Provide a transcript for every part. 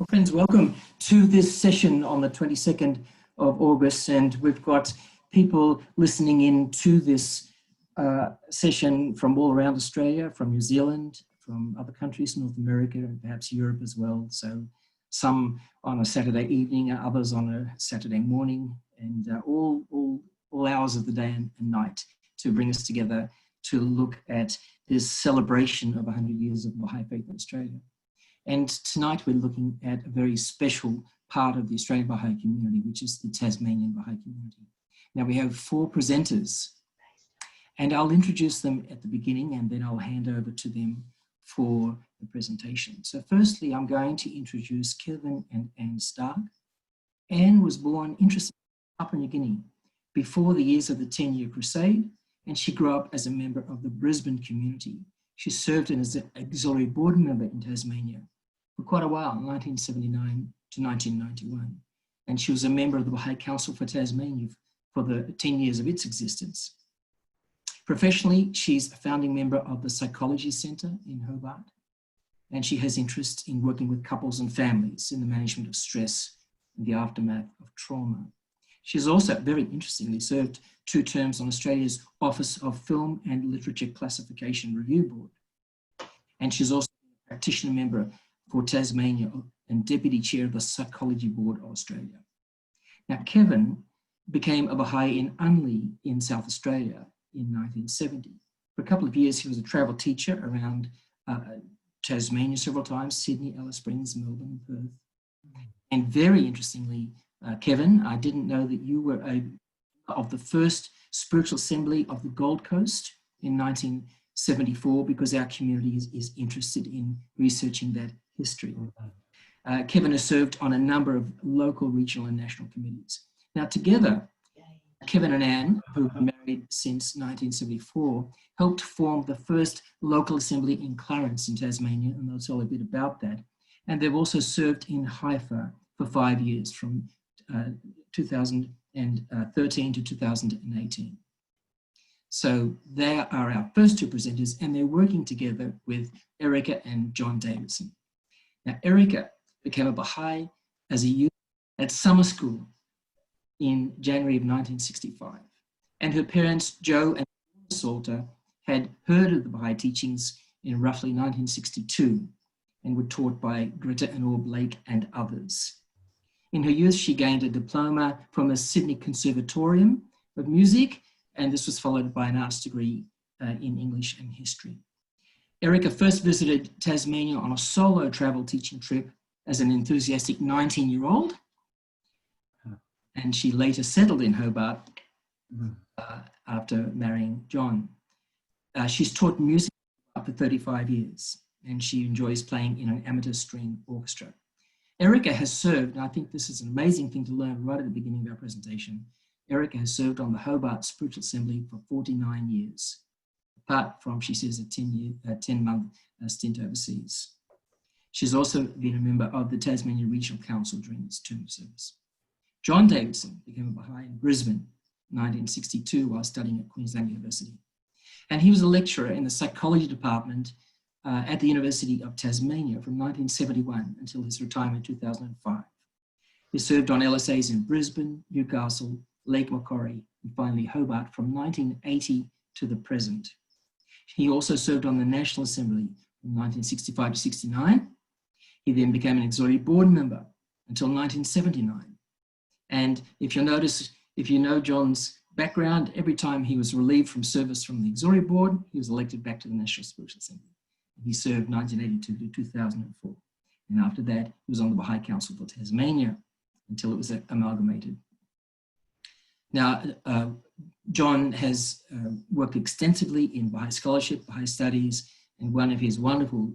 Well, friends, welcome to this session on the 22nd of August, and we've got people listening in to this session from all around Australia, from New Zealand, from other countries, North America, and perhaps Europe as well. So some on a Saturday evening, others on a Saturday morning, and all hours of the day and night to bring us together to look at this celebration of 100 years of Bahai faith in Australia. And tonight we're looking at a very special part of the Australian Bahai community, which is the Tasmanian Bahai community. Now we have 4 presenters, and I'll introduce them at the beginning and then I'll hand over to them for the presentation. So firstly, I'm going to introduce Kevin and Anne Stark. Anne was born in Papua New Guinea before the years of the 10-year crusade, and she grew up as a member of the Brisbane community. She served as an auxiliary board member in Tasmania for quite a while, 1979 to 1991. And she was a member of the Bahai Council for Tasmania for the 10 years of its existence. Professionally, she's a founding member of the Psychology Centre in Hobart, and she has interest in working with couples and families in the management of stress and the aftermath of trauma. She's also, very interestingly, served 2 terms on Australia's Office of Film and Literature Classification Review Board. And she's also a practitioner member for Tasmania and Deputy Chair of the Psychology Board of Australia. Now, Kevin became a Bahai in Handley in South Australia in 1970. For a couple of years, he was a travel teacher around Tasmania several times, Sydney, Alice Springs, Melbourne, Perth. And very interestingly, Kevin, I didn't know that you were of the first spiritual assembly of the Gold Coast in 1974, because our community is interested in researching that history. Kevin has served on a number of local, regional and national committees. Now together, Kevin and Anne, who've been married since 1974, helped form the first local assembly in Clarence in Tasmania, and they'll tell a bit about that. And they've also served in Haifa for 5 years, from 2013 to 2018. So they are our first 2 presenters, and they're working together with Erica and John Davidson. Now, Erica became a Bahai as a youth at summer school in January of 1965. And her parents, Joe and Salter, had heard of the Bahai teachings in roughly 1962 and were taught by Gretta and Orb Lake and others. In her youth, she gained a diploma from the Sydney Conservatorium of Music, and this was followed by an arts degree in English and history. Erica first visited Tasmania on a solo travel teaching trip as an enthusiastic 19-year-old, and she later settled in Hobart after marrying John. She's taught music for 35 years, and she enjoys playing in an amateur string orchestra. Erica has served, and I think this is an amazing thing to learn right at the beginning of our presentation, Erica has served on the Hobart Spiritual Assembly for 49 years, apart from, she says, a 10-month stint overseas. She's also been a member of the Tasmanian Regional Council during its term of service. John Davidson became a Bahai in Brisbane in 1962 while studying at Queensland University. And he was a lecturer in the psychology department at the University of Tasmania from 1971 until his retirement in 2005. He served on LSAs in Brisbane, Newcastle, Lake Macquarie, and finally Hobart from 1980 to the present. He also served on the National Assembly from 1965 to 69. He then became an auxiliary board member until 1979. And if you'll notice, if you know John's background, every time he was relieved from service from the auxiliary board, he was elected back to the National Spiritual Assembly. He served 1982 to 2004. And after that, he was on the Bahai Council for Tasmania until it was amalgamated. Now, John has worked extensively in Bahai scholarship, Bahai studies, and one of his wonderful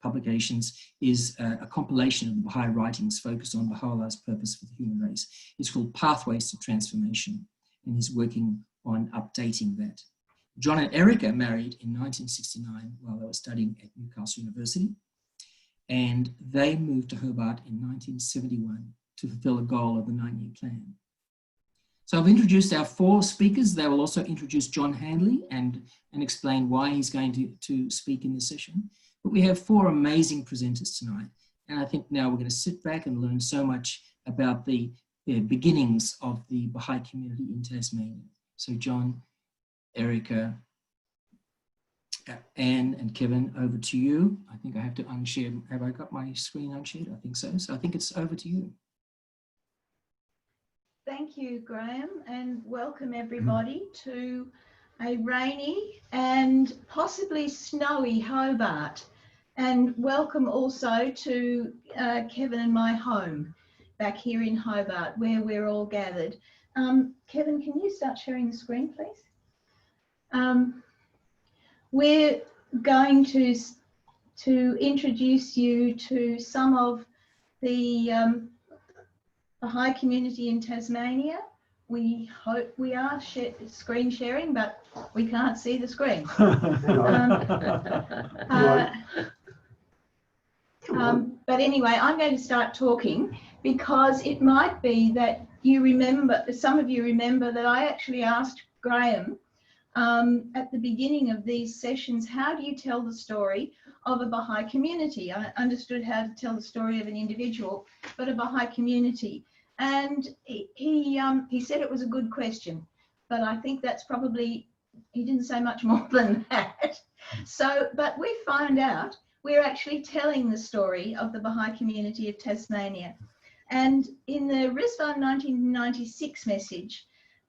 publications is a compilation of the Bahai writings focused on Baha'u'llah's purpose for the human race. It's called Pathways to Transformation, and he's working on updating that. John and Erica married in 1969 while they were studying at Newcastle University, and they moved to Hobart in 1971 to fulfill a goal of the 9-year plan. So I've introduced our 4 speakers. They will also introduce John Handley and explain why he's going to speak in this session. But we have 4 amazing presenters tonight. And I think now we're going to sit back and learn so much about the beginnings of the Bahai community in Tasmania. So John, Erica, Anne and Kevin, over to you. I think I have to unshare. Have I got my screen unshared? I think so. So I think it's over to you. Thank you, Graham, and welcome everybody to a rainy and possibly snowy Hobart. And welcome also to Kevin and my home back here in Hobart, where we're all gathered. Kevin, can you start sharing the screen, please? We're going to introduce you to some of the Bahai community in Tasmania. We hope we are screen sharing, but we can't see the screen. But anyway, I'm going to start talking because it might be that you remember, some of you remember that I actually asked Graham at the beginning of these sessions, how do you tell the story of a Bahai community? I understood how to tell the story of an individual, but a Bahai community. And he said it was a good question, but I think that's probably, he didn't say much more than that. So, but we found out we're actually telling the story of the Bahai community of Tasmania. And in the Risvan 1996 message,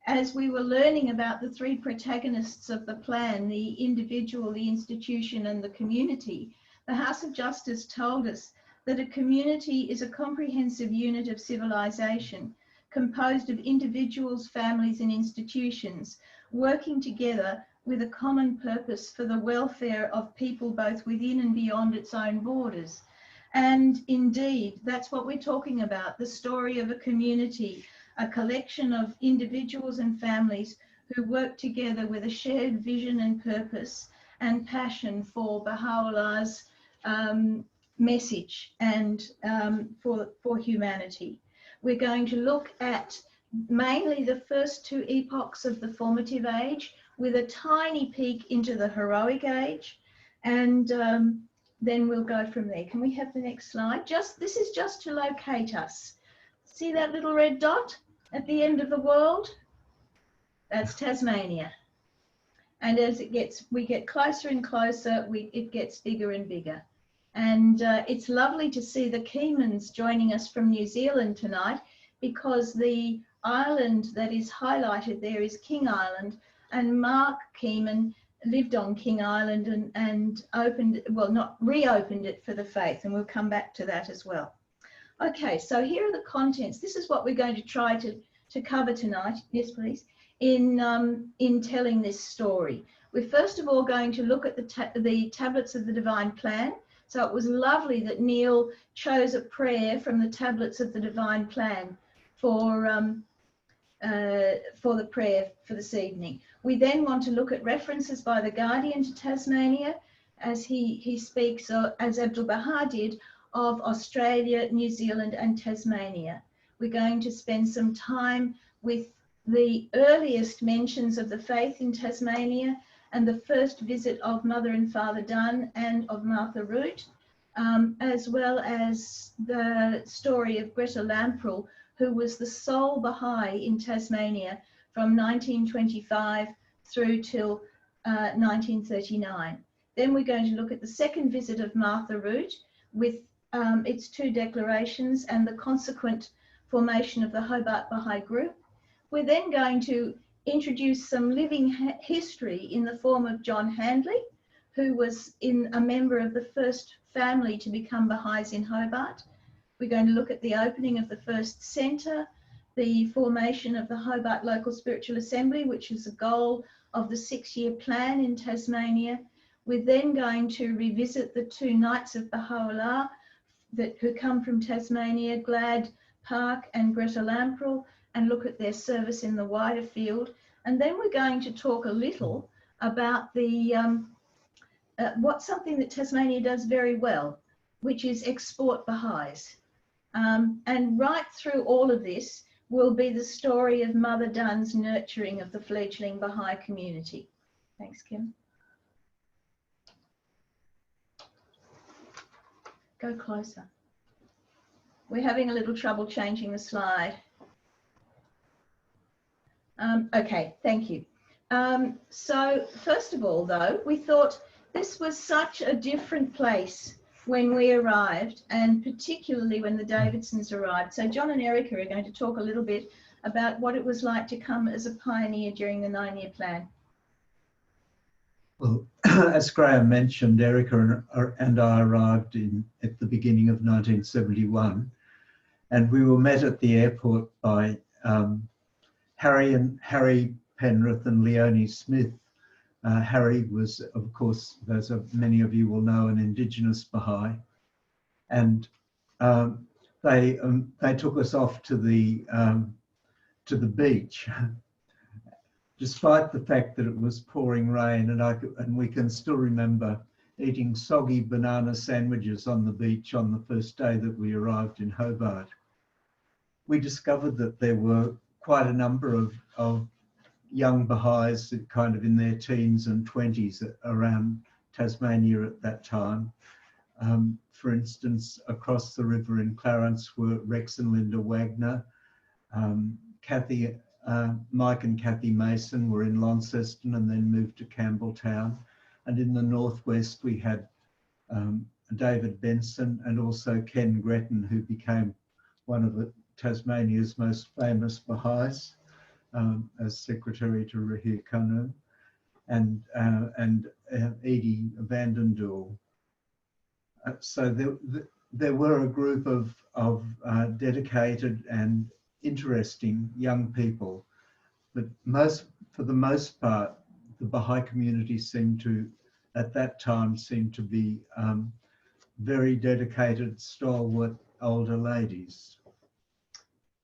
as we were learning about the three protagonists of the plan, the individual, the institution, and the community, the House of Justice told us that a community is a comprehensive unit of civilization composed of individuals, families, and institutions working together with a common purpose for the welfare of people both within and beyond its own borders. And indeed, that's what we're talking about, the story of a community, a collection of individuals and families who work together with a shared vision and purpose and passion for Baha'u'llah's message and for humanity. We're going to look at mainly the first two epochs of the formative age with a tiny peek into the heroic age, and then we'll go from there. Can we have the next slide? This is just to locate us. See that little red dot at the end of the world? That's Tasmania. And as we get closer and closer, it gets bigger and bigger. And it's lovely to see the Keemans joining us from New Zealand tonight, because the island that is highlighted there is King Island, and Mark Keeman lived on King Island and reopened it for the faith, and we'll come back to that as well. Okay, so here are the contents. This is what we're going to try to cover tonight. Yes, please. In telling this story, we're first of all going to look at the tablets of the divine plan. So it was lovely that Neil chose a prayer from the tablets of the divine plan for the prayer for this evening. We then want to look at references by the Guardian to Tasmania, as he speaks, as Abdul Baha did, of Australia, New Zealand and Tasmania. We're going to spend some time with the earliest mentions of the faith in Tasmania and the first visit of Mother and Father Dunn and of Martha Root, as well as the story of Gretta Lamprell, who was the sole Bahai in Tasmania from 1925 through till 1939. Then we're going to look at the second visit of Martha Root with its two declarations and the consequent formation of the Hobart Bahai group. We're then going to introduce some living history in the form of John Handley, who was a member of the first family to become Bahais in Hobart. We're going to look at the opening of the first centre, the formation of the Hobart Local Spiritual Assembly, which is the goal of the 6-year plan in Tasmania. We're then going to revisit the two Knights of Baha'u'llah who come from Tasmania, Glad Park and Gretta Lamprell, and look at their service in the wider field. And then we're going to talk a little about the something that Tasmania does very well, which is export Bahais. And right through all of this will be the story of Mother Dunn's nurturing of the fledgling Bahai community. Thanks, Kim. Go closer. We're having a little trouble changing the slide. Okay, thank you. So first of all, though, we thought this was such a different place when we arrived, and particularly when the Davidsons arrived. So John and Erica are going to talk a little bit about what it was like to come as a pioneer during the 9-year plan. Well, as Graham mentioned, Erica and I arrived at the beginning of 1971, and we were met at the airport by Harry Penrith and Leonie Smith. Harry was, of course, as many of you will know, an Indigenous Bahai, and they took us off to the beach, despite the fact that it was pouring rain, and we can still remember eating soggy banana sandwiches on the beach on the first day that we arrived in Hobart. We discovered that there were quite a number of young Bahais kind of in their teens and 20s around Tasmania at that time. For instance, across the river in Clarence were Rex and Linda Wagner. Mike and Kathy Mason were in Launceston and then moved to Campbelltown. And in the northwest we had David Benson and also Ken Gretta, who became one of Tasmania's most famous Bahais, as secretary to Rahir Khanum, and Edie Vandendoel. So there were a group of dedicated and interesting young people, but for the most part, the Bahai community at that time seemed to be very dedicated, stalwart older ladies.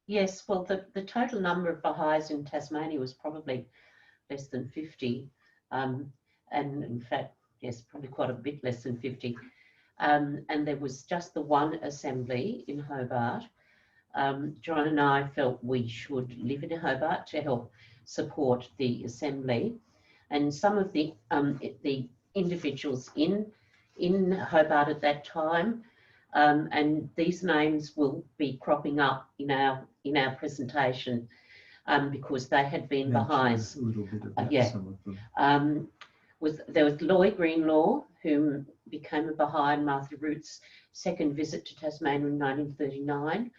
Yes, well, the total number of Bahais in Tasmania was probably less than 50, and in fact, yes, probably quite a bit less than 50. And there was just the one assembly in Hobart. John and I felt we should live in Hobart to help support the assembly, and some of the individuals in Hobart at that time, and these names will be cropping up in our presentation because they had been Bahais. A little bit about some of them. There was Loy Greenlaw, who became a Bahai in Martha Root's second visit to Tasmania in 1939,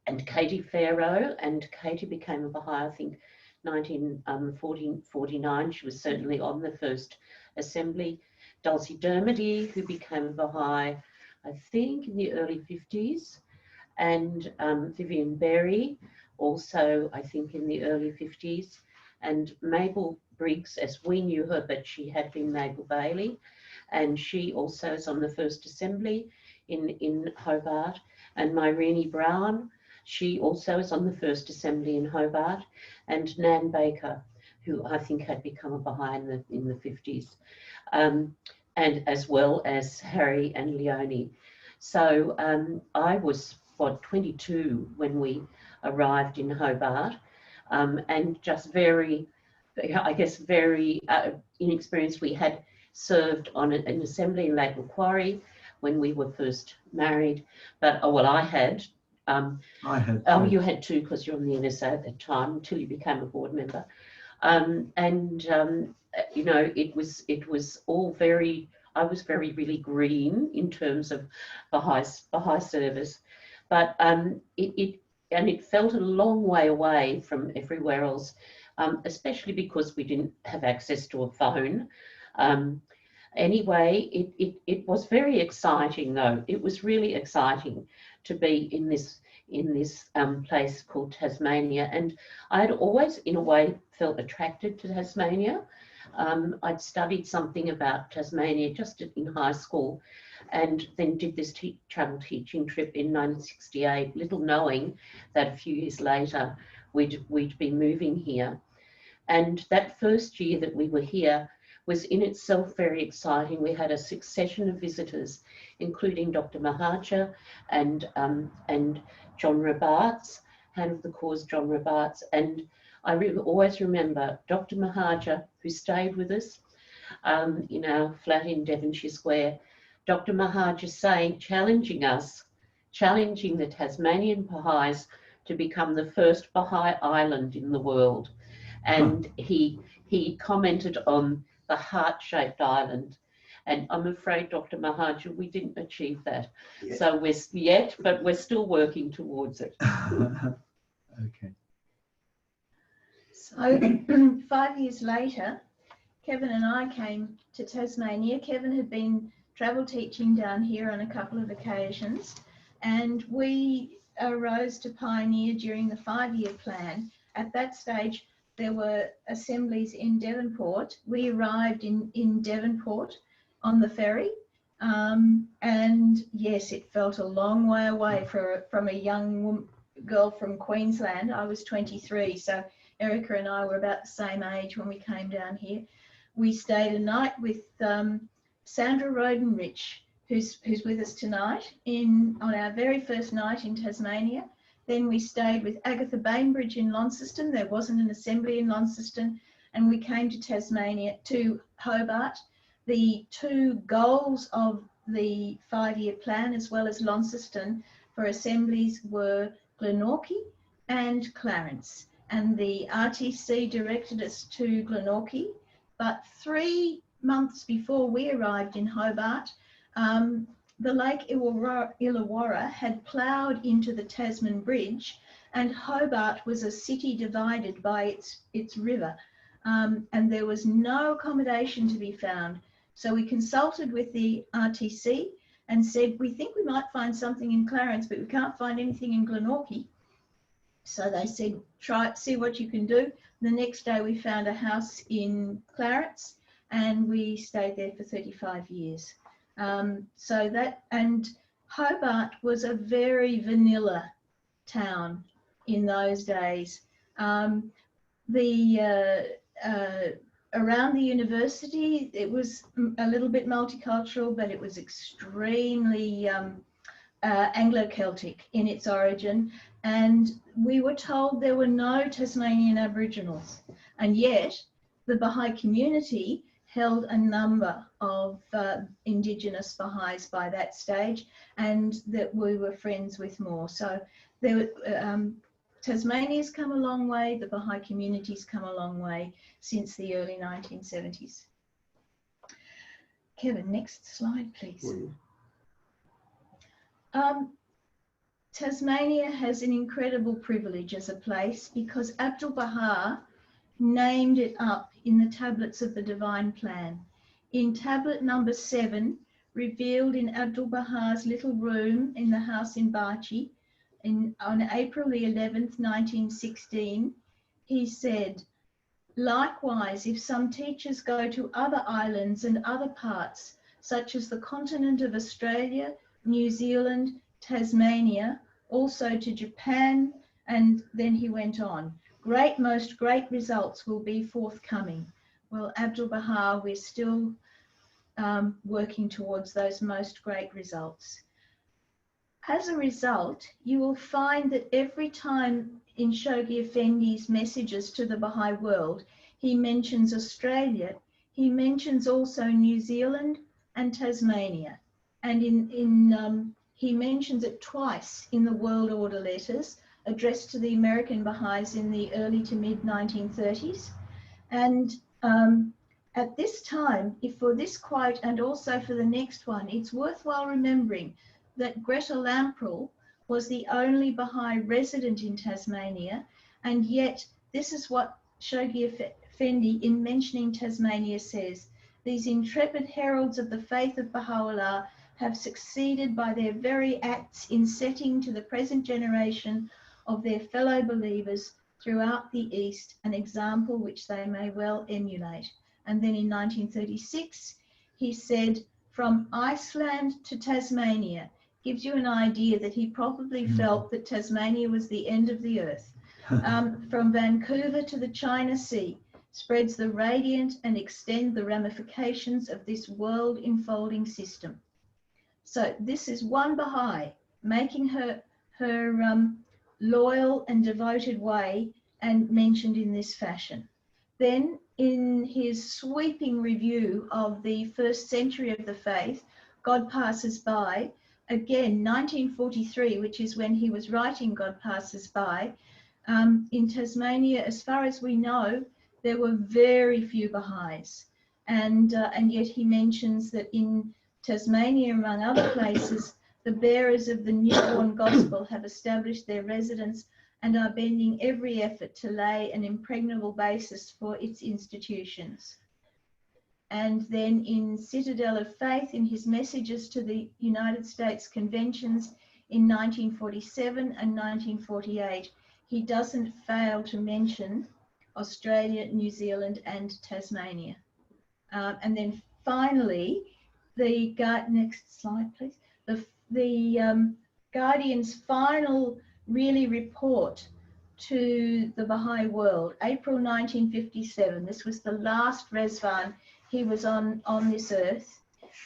and Katie Farrow, and Katie became a Bahai, I think, 1949. She was certainly on the first assembly. Dulcie Dermody, who became a Bahai, I think, in the early 50s, and Vivian Berry, also, I think, in the early 50s, and Mabel Briggs, as we knew her, but she had been Mabel Bailey, and she also is on the first assembly in Hobart, and Myrene Brown, she also is on the first assembly in Hobart, and Nan Baker, who I think had become a Bahai in the 50s, and as well as Harry and Leonie. So I was, 22 when we arrived in Hobart, and just very inexperienced. We had served on an assembly in Lake Macquarie when we were first married, but I had. I had. Oh, you had too, because you're on the NSA at that time until you became a board member, you know, it was all very. I was really green in terms of Bahai service, but it felt a long way away from everywhere else, especially because we didn't have access to a phone. Anyway, it was very exciting, though. It was really exciting to be in this place called Tasmania, and I had always, in a way, felt attracted to Tasmania. I'd studied something about Tasmania just in high school, and then did this travel teaching trip in 1968, little knowing that a few years later we'd be moving here. And that first year that we were here was in itself very exciting. We had a succession of visitors, including Dr. Mahaja and John Robarts, Hand of the Cause John Robarts, and I always remember Dr. Mahaja, who stayed with us in our flat in Devonshire Square. Dr. Mahaja challenging us challenging the Tasmanian Bahais to become the first Bahai island in the world. And he commented on the heart-shaped island. And I'm afraid, Dr. Mahajan, we didn't achieve that. Yet. So but we're still working towards it. Okay. So 5 years later, Kevin and I came to Tasmania. Kevin had been travel teaching down here on a couple of occasions, and we arose to pioneer during the 5-year plan. At that stage, there were assemblies in Devonport. We arrived in Devonport on the ferry, and yes, it felt a long way away from a young girl from Queensland. I was 23, so Erica and I were about the same age when we came down here. We stayed a night with Sandra Rodenrich, who's with us tonight, on our very first night in Tasmania. Then we stayed with Agatha Bainbridge in Launceston. There wasn't an assembly in Launceston, and we came to Tasmania, to Hobart. The two goals of the 5-year plan, as well as Launceston, for assemblies were Glenorchy and Clarence. And the RTC directed us to Glenorchy, but 3 months before we arrived in Hobart, the Lake Illawarra had ploughed into the Tasman Bridge, and Hobart was a city divided by its river, and there was no accommodation to be found. So we consulted with the RTC and said, we think we might find something in Clarence, but we can't find anything in Glenorchy. So they said, try it, see what you can do. The next day we found a house in Clarence, and we stayed there for 35 years. And Hobart was a very vanilla town in those days. Around the university, it was a little bit multicultural, but it was extremely Anglo-Celtic in its origin. And we were told there were no Tasmanian Aboriginals. And yet the Bahai community held a number of Indigenous Bahais by that stage, and that we were friends with more. So Tasmania's come a long way, the Bahai community's come a long way since the early 1970s. Kevin, next slide, please. Tasmania has an incredible privilege as a place because Abdul Baha named it up in the tablets of the Divine Plan. In tablet number 7, revealed in Abdul Baha's little room in the house in Bachi, on April the 11th, 1916, he said, likewise, if some teachers go to other islands and other parts, such as the continent of Australia, New Zealand, Tasmania, also to Japan, and then he went on, most great results will be forthcoming. Well, Abdul Baha, we're still working towards those most great results. As a result, you will find that every time in Shoghi Effendi's messages to the Baha'i world, he mentions Australia, he mentions also New Zealand and Tasmania. And he mentions it twice in the World Order letters addressed to the American Baha'is in the early to mid 1930s. And at this time, if for this quote and also for the next one, it's worthwhile remembering that Gretta Lamprell was the only Baha'i resident in Tasmania, and yet this is what Shoghi Effendi, in mentioning Tasmania, says: these intrepid heralds of the faith of Baha'u'llah have succeeded by their very acts in setting to the present generation of their fellow believers throughout the East an example which they may well emulate. And then in 1936, he said, from Iceland to Tasmania, gives you an idea that he probably felt that Tasmania was the end of the earth. From Vancouver to the China Sea, spreads the radiant and extend the ramifications of this world enfolding system. So this is one Baha'i making her loyal and devoted way and mentioned in this fashion. Then in his sweeping review of the first century of the faith, God Passes By, again, 1943, which is when he was writing God Passes By, in Tasmania, as far as we know, there were very few Bahais. And yet he mentions that in Tasmania, among other places, the bearers of the newborn gospel have established their residence and are bending every effort to lay an impregnable basis for its institutions. And then in Citadel of Faith, in his messages to the United States conventions in 1947 and 1948, he doesn't fail to mention Australia, New Zealand and Tasmania. And then finally, next slide please, the Guardian's final really report to the Baha'i world, April 1957. This was the last Rezvan he was on this earth.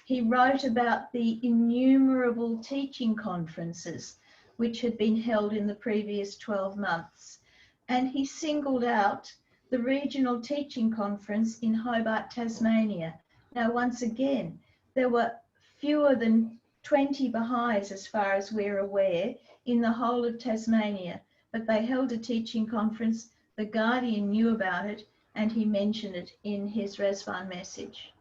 He wrote about the innumerable teaching conferences which had been held in the previous 12 months. And he singled out the regional teaching conference in Hobart, Tasmania. Now, once again, there were fewer than 20 Bahais, as far as we're aware, in the whole of Tasmania, but they held a teaching conference. The Guardian knew about it, and he mentioned it in his Rezvan message.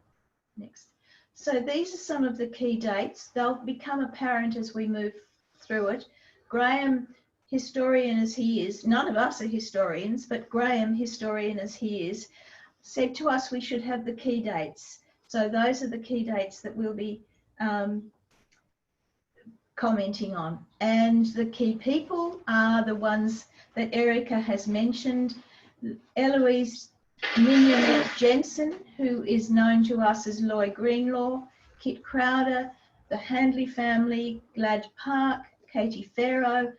Next. So these are some of the key dates. They'll become apparent as we move through it. Graham, historian as he is, none of us are historians, but Graham, historian as he is, said to us we should have the key dates. So those are the key dates that we'll be commenting on. And the key people are the ones that Erica has mentioned. Eloise Minion Jensen, who is known to us as Loy Greenlaw, Kit Crowder, the Handley family, Glad Park, Katie Farrow,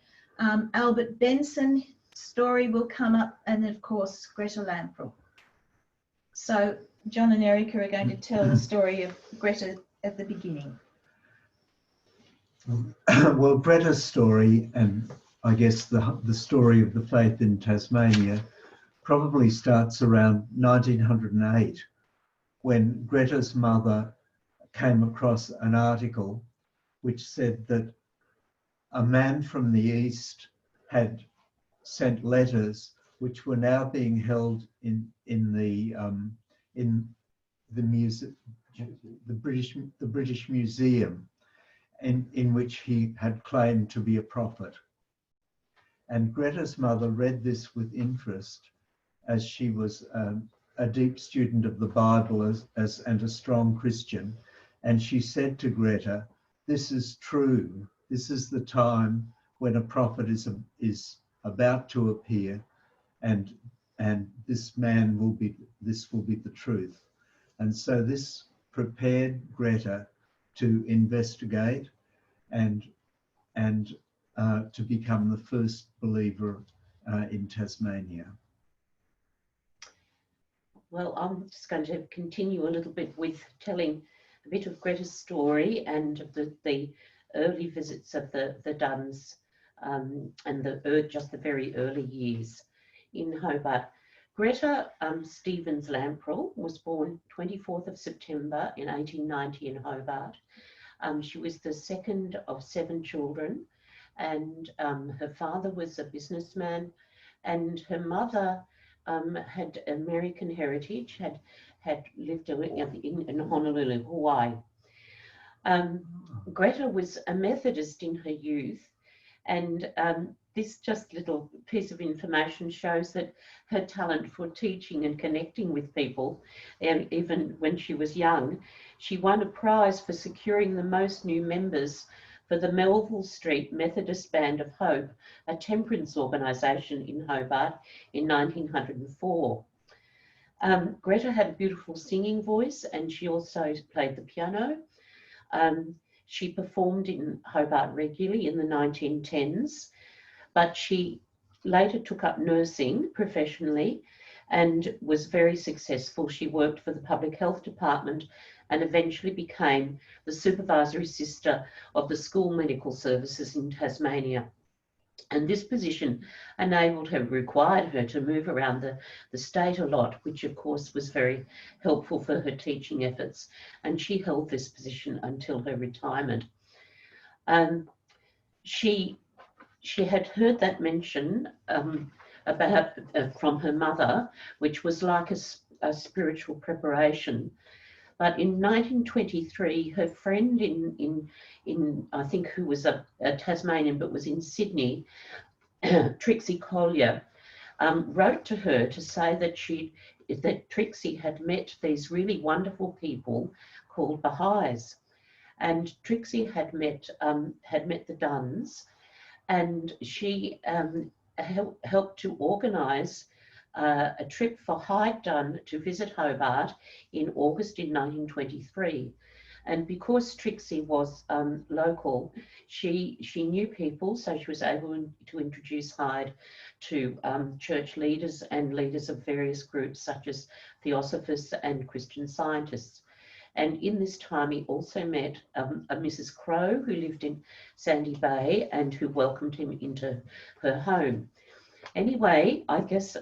Albert Benson, story will come up, and of course Gretta Lamprell. So John and Erica are going to tell the story of Gretta at the beginning. Well, Gretta's story, and I guess the story of the faith in Tasmania, probably starts around 1908, when Gretta's mother came across an article which said that a man from the East had sent letters which were now being held in the British Museum, in which he had claimed to be a prophet. And Gretta's mother read this with interest, as she was a deep student of the Bible and a strong Christian. And she said to Gretta, "This is true. This is the time when a prophet is about to appear, and this will be the truth." And so this prepared Gretta to investigate and to become the first believer in Tasmania. Well, I'm just going to continue a little bit with telling a bit of Gretta's story and of the early visits of the Duns and just the very early years in Hobart. Gretta Stevens Lamprell was born 24th of September in 1890 in Hobart. She was the second of 7 children, and her father was a businessman, and her mother had American heritage, had lived in Honolulu, Hawaii. Gretta was a Methodist in her youth, and this just little piece of information shows that her talent for teaching and connecting with people, and even when she was young, she won a prize for securing the most new members for the Melville Street Methodist Band of Hope, a temperance organisation in Hobart in 1904. Gretta had a beautiful singing voice, and she also played the piano. She performed in Hobart regularly in the 1910s, but she later took up nursing professionally and was very successful. She worked for the Public Health Department and eventually became the supervisory sister of the School Medical Services in Tasmania. And this position required her to move around the state a lot, which of course was very helpful for her teaching efforts. And she held this position until her retirement. She had heard that mention about from her mother, which was like a spiritual preparation. But in 1923, her friend in I think who was a Tasmanian but was in Sydney, Trixie Collier, wrote to her to say that Trixie had met these really wonderful people called Bahais, and Trixie had met the Duns, and she helped to organise a trip for Hyde Dunn to visit Hobart in August in 1923. And because Trixie was local, she knew people, so she was able to introduce Hyde to church leaders and leaders of various groups such as Theosophists and Christian Scientists. And in this time, he also met a Mrs. Crowe who lived in Sandy Bay and who welcomed him into her home. Anyway, I guess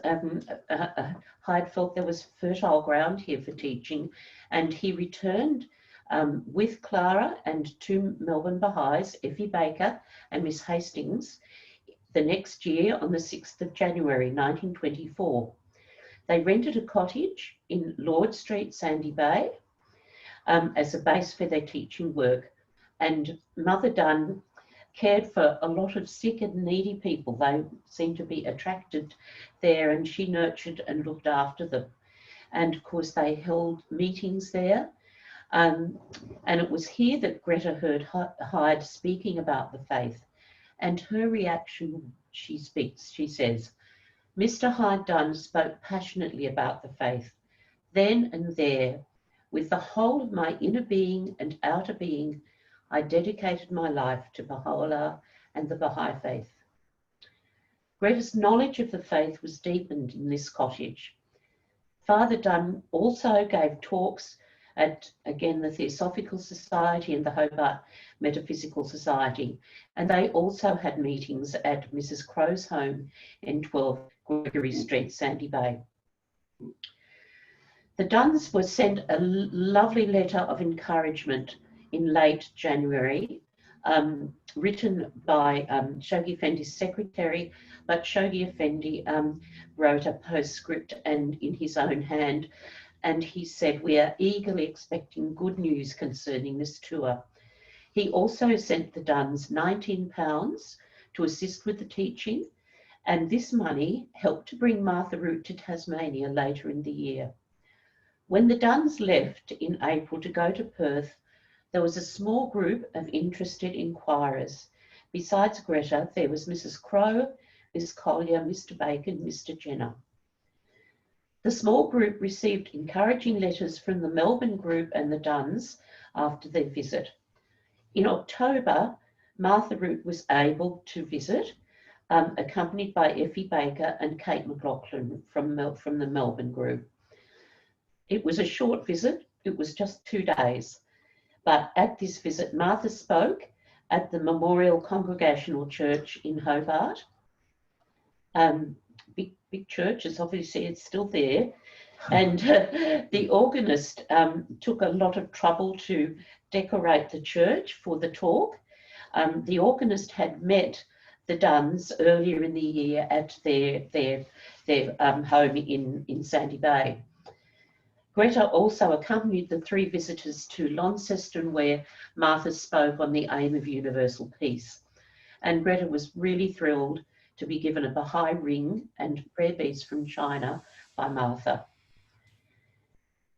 Hyde felt there was fertile ground here for teaching, and he returned with Clara and two Melbourne Bahais, Effie Baker and Miss Hastings, the next year on the 6th of January 1924. They rented a cottage in Lord Street, Sandy Bay, as a base for their teaching work, and Mother Dunn cared for a lot of sick and needy people. They seemed to be attracted there, and she nurtured and looked after them. And of course, they held meetings there. And it was here that Gretta heard Hyde speaking about the faith. And her reaction, she says, Mr. Hyde Dunn spoke passionately about the faith. Then and there, with the whole of my inner being and outer being, I dedicated my life to Baha'u'llah and the Baha'i faith. Gretta's knowledge of the faith was deepened in this cottage. Father Dunn also gave talks at, again, the Theosophical Society and the Hobart Metaphysical Society, and they also had meetings at Mrs. Crowe's home in 12 Gregory Street, Sandy Bay. The Dunns were sent a lovely letter of encouragement in late January, written by Shoghi Effendi's secretary, but Shoghi Effendi wrote a postscript and in his own hand, and he said, we are eagerly expecting good news concerning this tour. He also sent the Dunns £19 to assist with the teaching, and this money helped to bring Martha Root to Tasmania later in the year. When the Dunns left in April to go to Perth, there was a small group of interested inquirers. Besides Gretta, there was Mrs. Crowe, Miss Collier, Mr. Bacon, Mr. Jenner. The small group received encouraging letters from the Melbourne group and the Dunns after their visit. In October, Martha Root was able to visit, accompanied by Effie Baker and Kate McLaughlin from the Melbourne group. It was a short visit, it was just 2 days. But at this visit, Martha spoke at the Memorial Congregational Church in Hobart. Big church, as obviously it's still there. And the organist took a lot of trouble to decorate the church for the talk. The organist had met the Dunns earlier in the year at their home in Sandy Bay. Gretta also accompanied the 3 visitors to Launceston, where Martha spoke on the aim of universal peace. And Gretta was really thrilled to be given a Baha'i ring and prayer beads from China by Martha.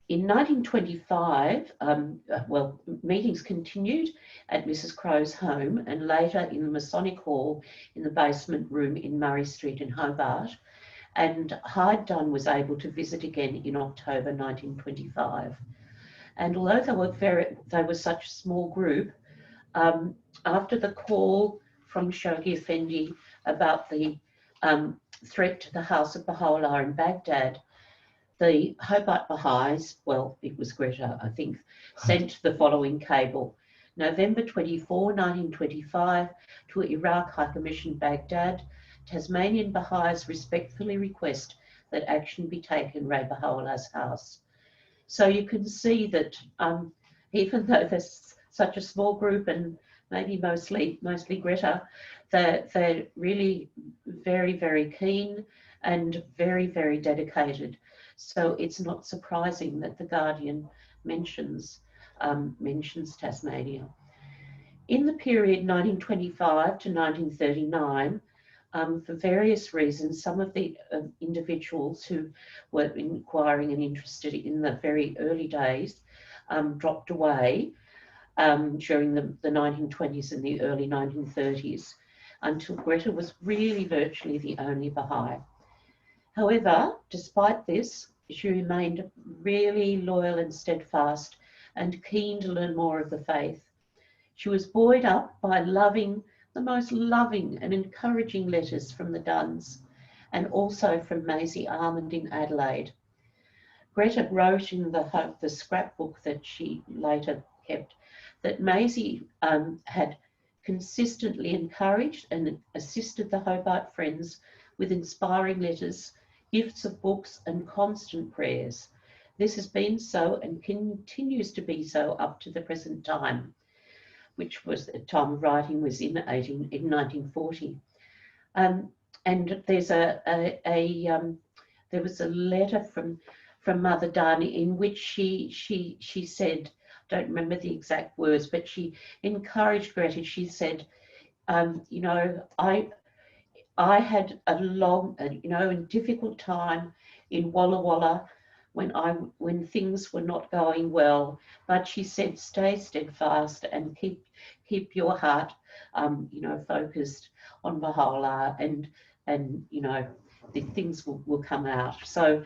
In 1925, meetings continued at Mrs. Crowe's home and later in the Masonic Hall in the basement room in Murray Street in Hobart. And Hyde Dunn was able to visit again in October 1925. And although they were such a small group, after the call from Shoghi Effendi about the threat to the House of Baha'u'llah in Baghdad, the Hobart Bahais, well, it was Gretta, I think, sent the following cable. November 24, 1925, to Iraq High Commission, Baghdad, Tasmanian Bahais respectfully request that action be taken Ray Baha'u'llah's house. So you can see that even though there's such a small group and maybe mostly Gretta, they're really very, very keen and very, very dedicated. So it's not surprising that the Guardian mentions Tasmania. In the period 1925 to 1939, for various reasons, some of the individuals who were inquiring and interested in the very early days dropped away during the 1920s and the early 1930s, until Gretta was really virtually the only Bahai. However, despite this, she remained really loyal and steadfast and keen to learn more of the faith. She was buoyed up by the most loving and encouraging letters from the Duns, and also from Maisie Armand in Adelaide. Gretta wrote in the scrapbook that she later kept that Maisie had consistently encouraged and assisted the Hobart Friends with inspiring letters, gifts of books, and constant prayers. This has been so and continues to be so up to the present time, which was the time of writing was in 1940. And there's there was a letter from Mother Dunn in which she said, don't remember the exact words, but she encouraged Gretta. She said, you know, I had a long, you know, and difficult time in Walla Walla when things were not going well. But she said, stay steadfast and keep your heart, you know, focused on Baha'u'llah, and you know, the things will come out. So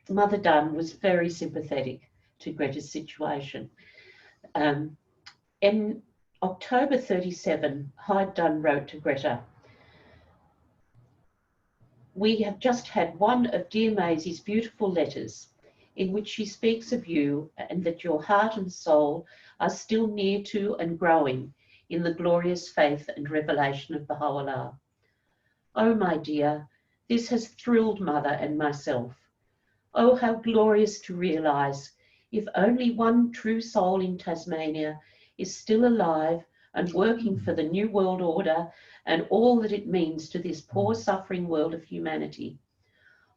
Mother Dunn was very sympathetic to Gretta's situation. In October 37, Hyde Dunn wrote to Gretta, "We have just had one of dear Maisie's beautiful letters in which she speaks of you and that your heart and soul are still near to and growing in the glorious faith and revelation of Baha'u'llah. Oh, my dear, this has thrilled Mother and myself. Oh, how glorious to realise, if only one true soul in Tasmania is still alive and working for the new world order and all that it means to this poor suffering world of humanity.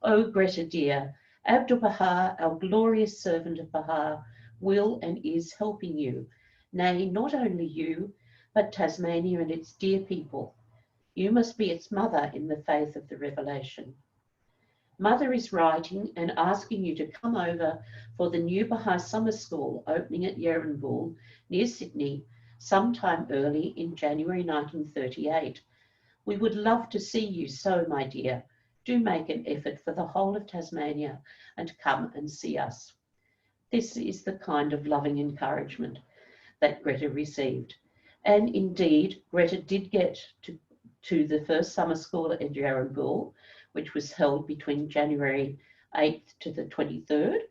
Oh, Gretta dear, Abdul Baha, our glorious servant of Baha, will and is helping you. Nay, not only you, but Tasmania and its dear people. You must be its mother in the faith of the revelation. Mother is writing and asking you to come over for the new Bahai summer school opening at Yerrinbul near Sydney sometime early in January 1938. We would love to see you so, my dear. Do make an effort for the whole of Tasmania and come and see us." This is the kind of loving encouragement that Gretta received. And indeed, Gretta did get to the first summer school at Yerrinbul, which was held between January 8th to the 23rd.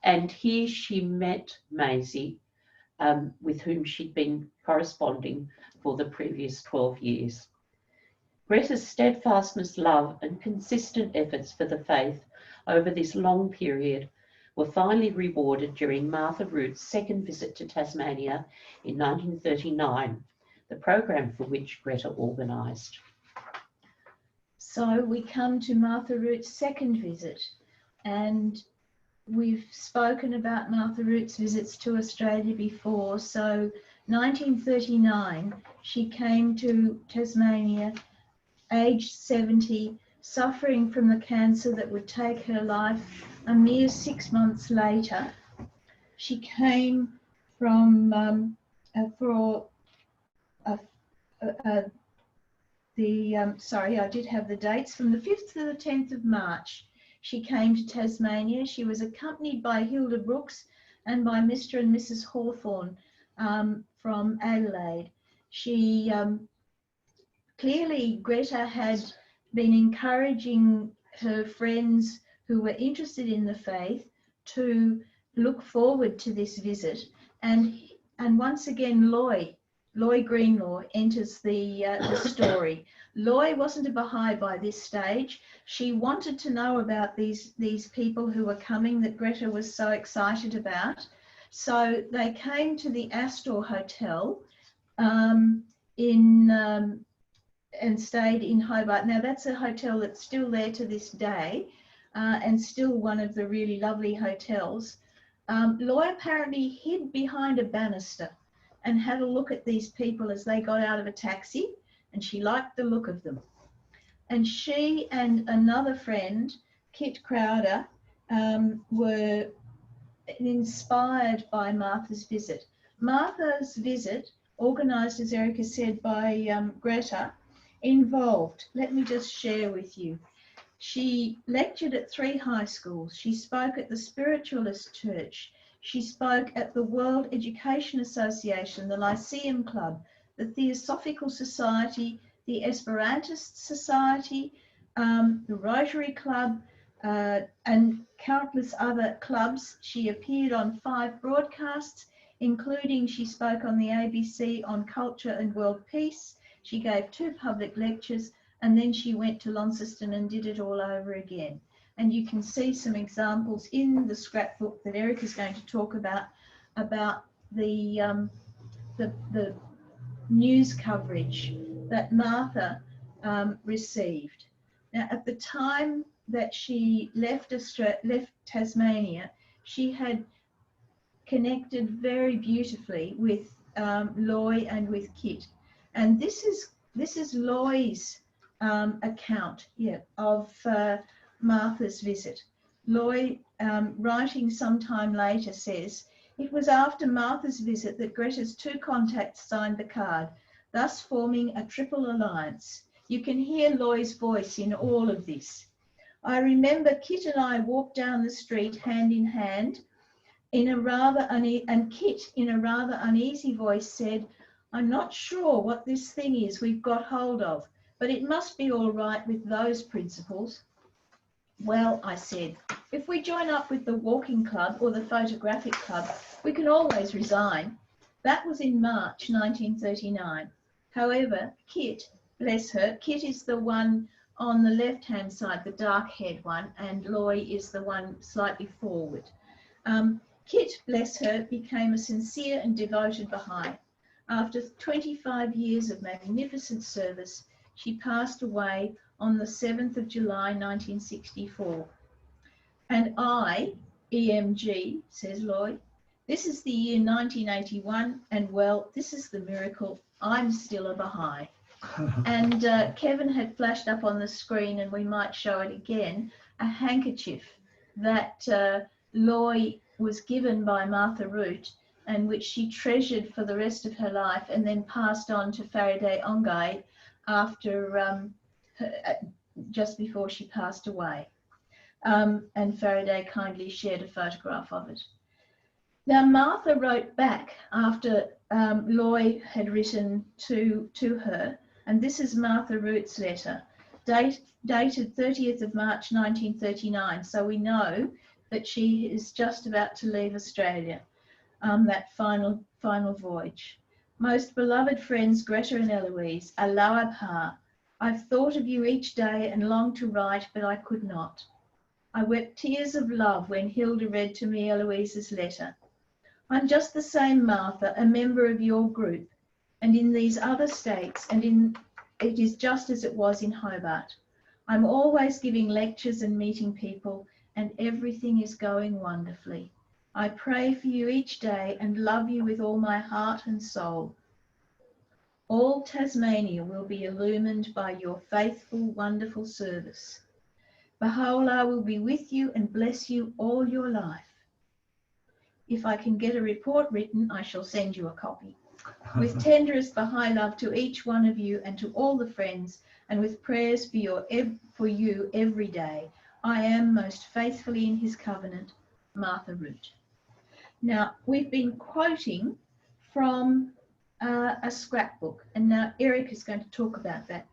And here she met Maisie, with whom she'd been corresponding for the previous 12 years. Gretta's steadfastness, love, and consistent efforts for the faith over this long period were finally rewarded during Martha Root's second visit to Tasmania in 1939, the program for which Gretta organised. So we come to Martha Root's second visit, and we've spoken about Martha Root's visits to Australia before. So 1939, she came to Tasmania, aged 70, suffering from the cancer that would take her life a mere 6 months later. She came from sorry, I did have the dates, from the 5th to the 10th of March. She came to Tasmania. She was accompanied by Hilda Brooks and by Mr. and Mrs. Hawthorne from Adelaide. She clearly, Gretta had been encouraging her friends who were interested in the faith to look forward to this visit. And once again, Loy Greenlaw enters the story. Loy wasn't a Bahai by this stage. She wanted to know about these people who were coming that Gretta was so excited about. So they came to the Astor Hotel and stayed in Hobart. Now that's a hotel that's still there to this day, and still one of the really lovely hotels. Loy apparently hid behind a banister and had a look at these people as they got out of a taxi, and she liked the look of them. And she and another friend, Kit Crowder, were inspired by Martha's visit. Martha's visit, organised, as Erica said, by Gretta, involved, let me just share with you. She lectured at 3 high schools. She spoke at the Spiritualist Church. She spoke at the World Education Association, the Lyceum Club, the Theosophical Society, the Esperantist Society, the Rotary Club, and countless other clubs. She appeared on 5 broadcasts, including she spoke on the ABC on culture and world peace. She gave 2 public lectures, and then she went to Launceston and did it all over again. And you can see some examples in the scrapbook that Eric is going to talk about the news coverage that Martha received. Now, at the time that she left Tasmania, she had connected very beautifully with Loy and with Kit. And this is Loy's account of Martha's visit. Loy, writing sometime later, says, "It was after Martha's visit that Gretta's 2 contacts signed the card, thus forming a triple alliance." You can hear Loy's voice in all of this. "I remember Kit and I walked down the street hand in hand, and Kit, in a rather uneasy voice, said, 'I'm not sure what this thing is we've got hold of, but it must be all right with those principles.' 'Well,' I said, 'if we join up with the walking club or the photographic club, we can always resign.' That was in March 1939. However, Kit, bless her, Kit is the one on the left-hand side, the dark-haired one, and Loy is the one slightly forward. Kit, bless her, became a sincere and devoted Bahai. After 25 years of magnificent service, she passed away on the 7th of July 1964. And I, EMG, says Loy, this is the year 1981, and well, this is the miracle. I'm still a Bahai." And Kevin had flashed up on the screen, and we might show it again, a handkerchief that Loy was given by Martha Root, and which she treasured for the rest of her life, and then passed on to Faraday Ongai after just before she passed away. And Faraday kindly shared a photograph of it. Now, Martha wrote back after Loy had written to her, and this is Martha Root's letter, dated 30th of March 1939, so we know that she is just about to leave Australia, that final voyage. "Most beloved friends Gretta and Eloise, Alawab Ha, I've thought of you each day and longed to write, but I could not. I wept tears of love when Hilda read to me Eloise's letter. I'm just the same Martha, a member of your group, and in these other states, and it is just as it was in Hobart. I'm always giving lectures and meeting people, and everything is going wonderfully. I pray for you each day and love you with all my heart and soul. All Tasmania will be illumined by your faithful, wonderful service. Baha'u'llah will be with you and bless you all your life. If I can get a report written, I shall send you a copy. With tenderest Baha'i love to each one of you and to all the friends, and with prayers for you every day, I am most faithfully in his covenant, Martha Root." Now, we've been quoting from a scrapbook, and now Eric is going to talk about that.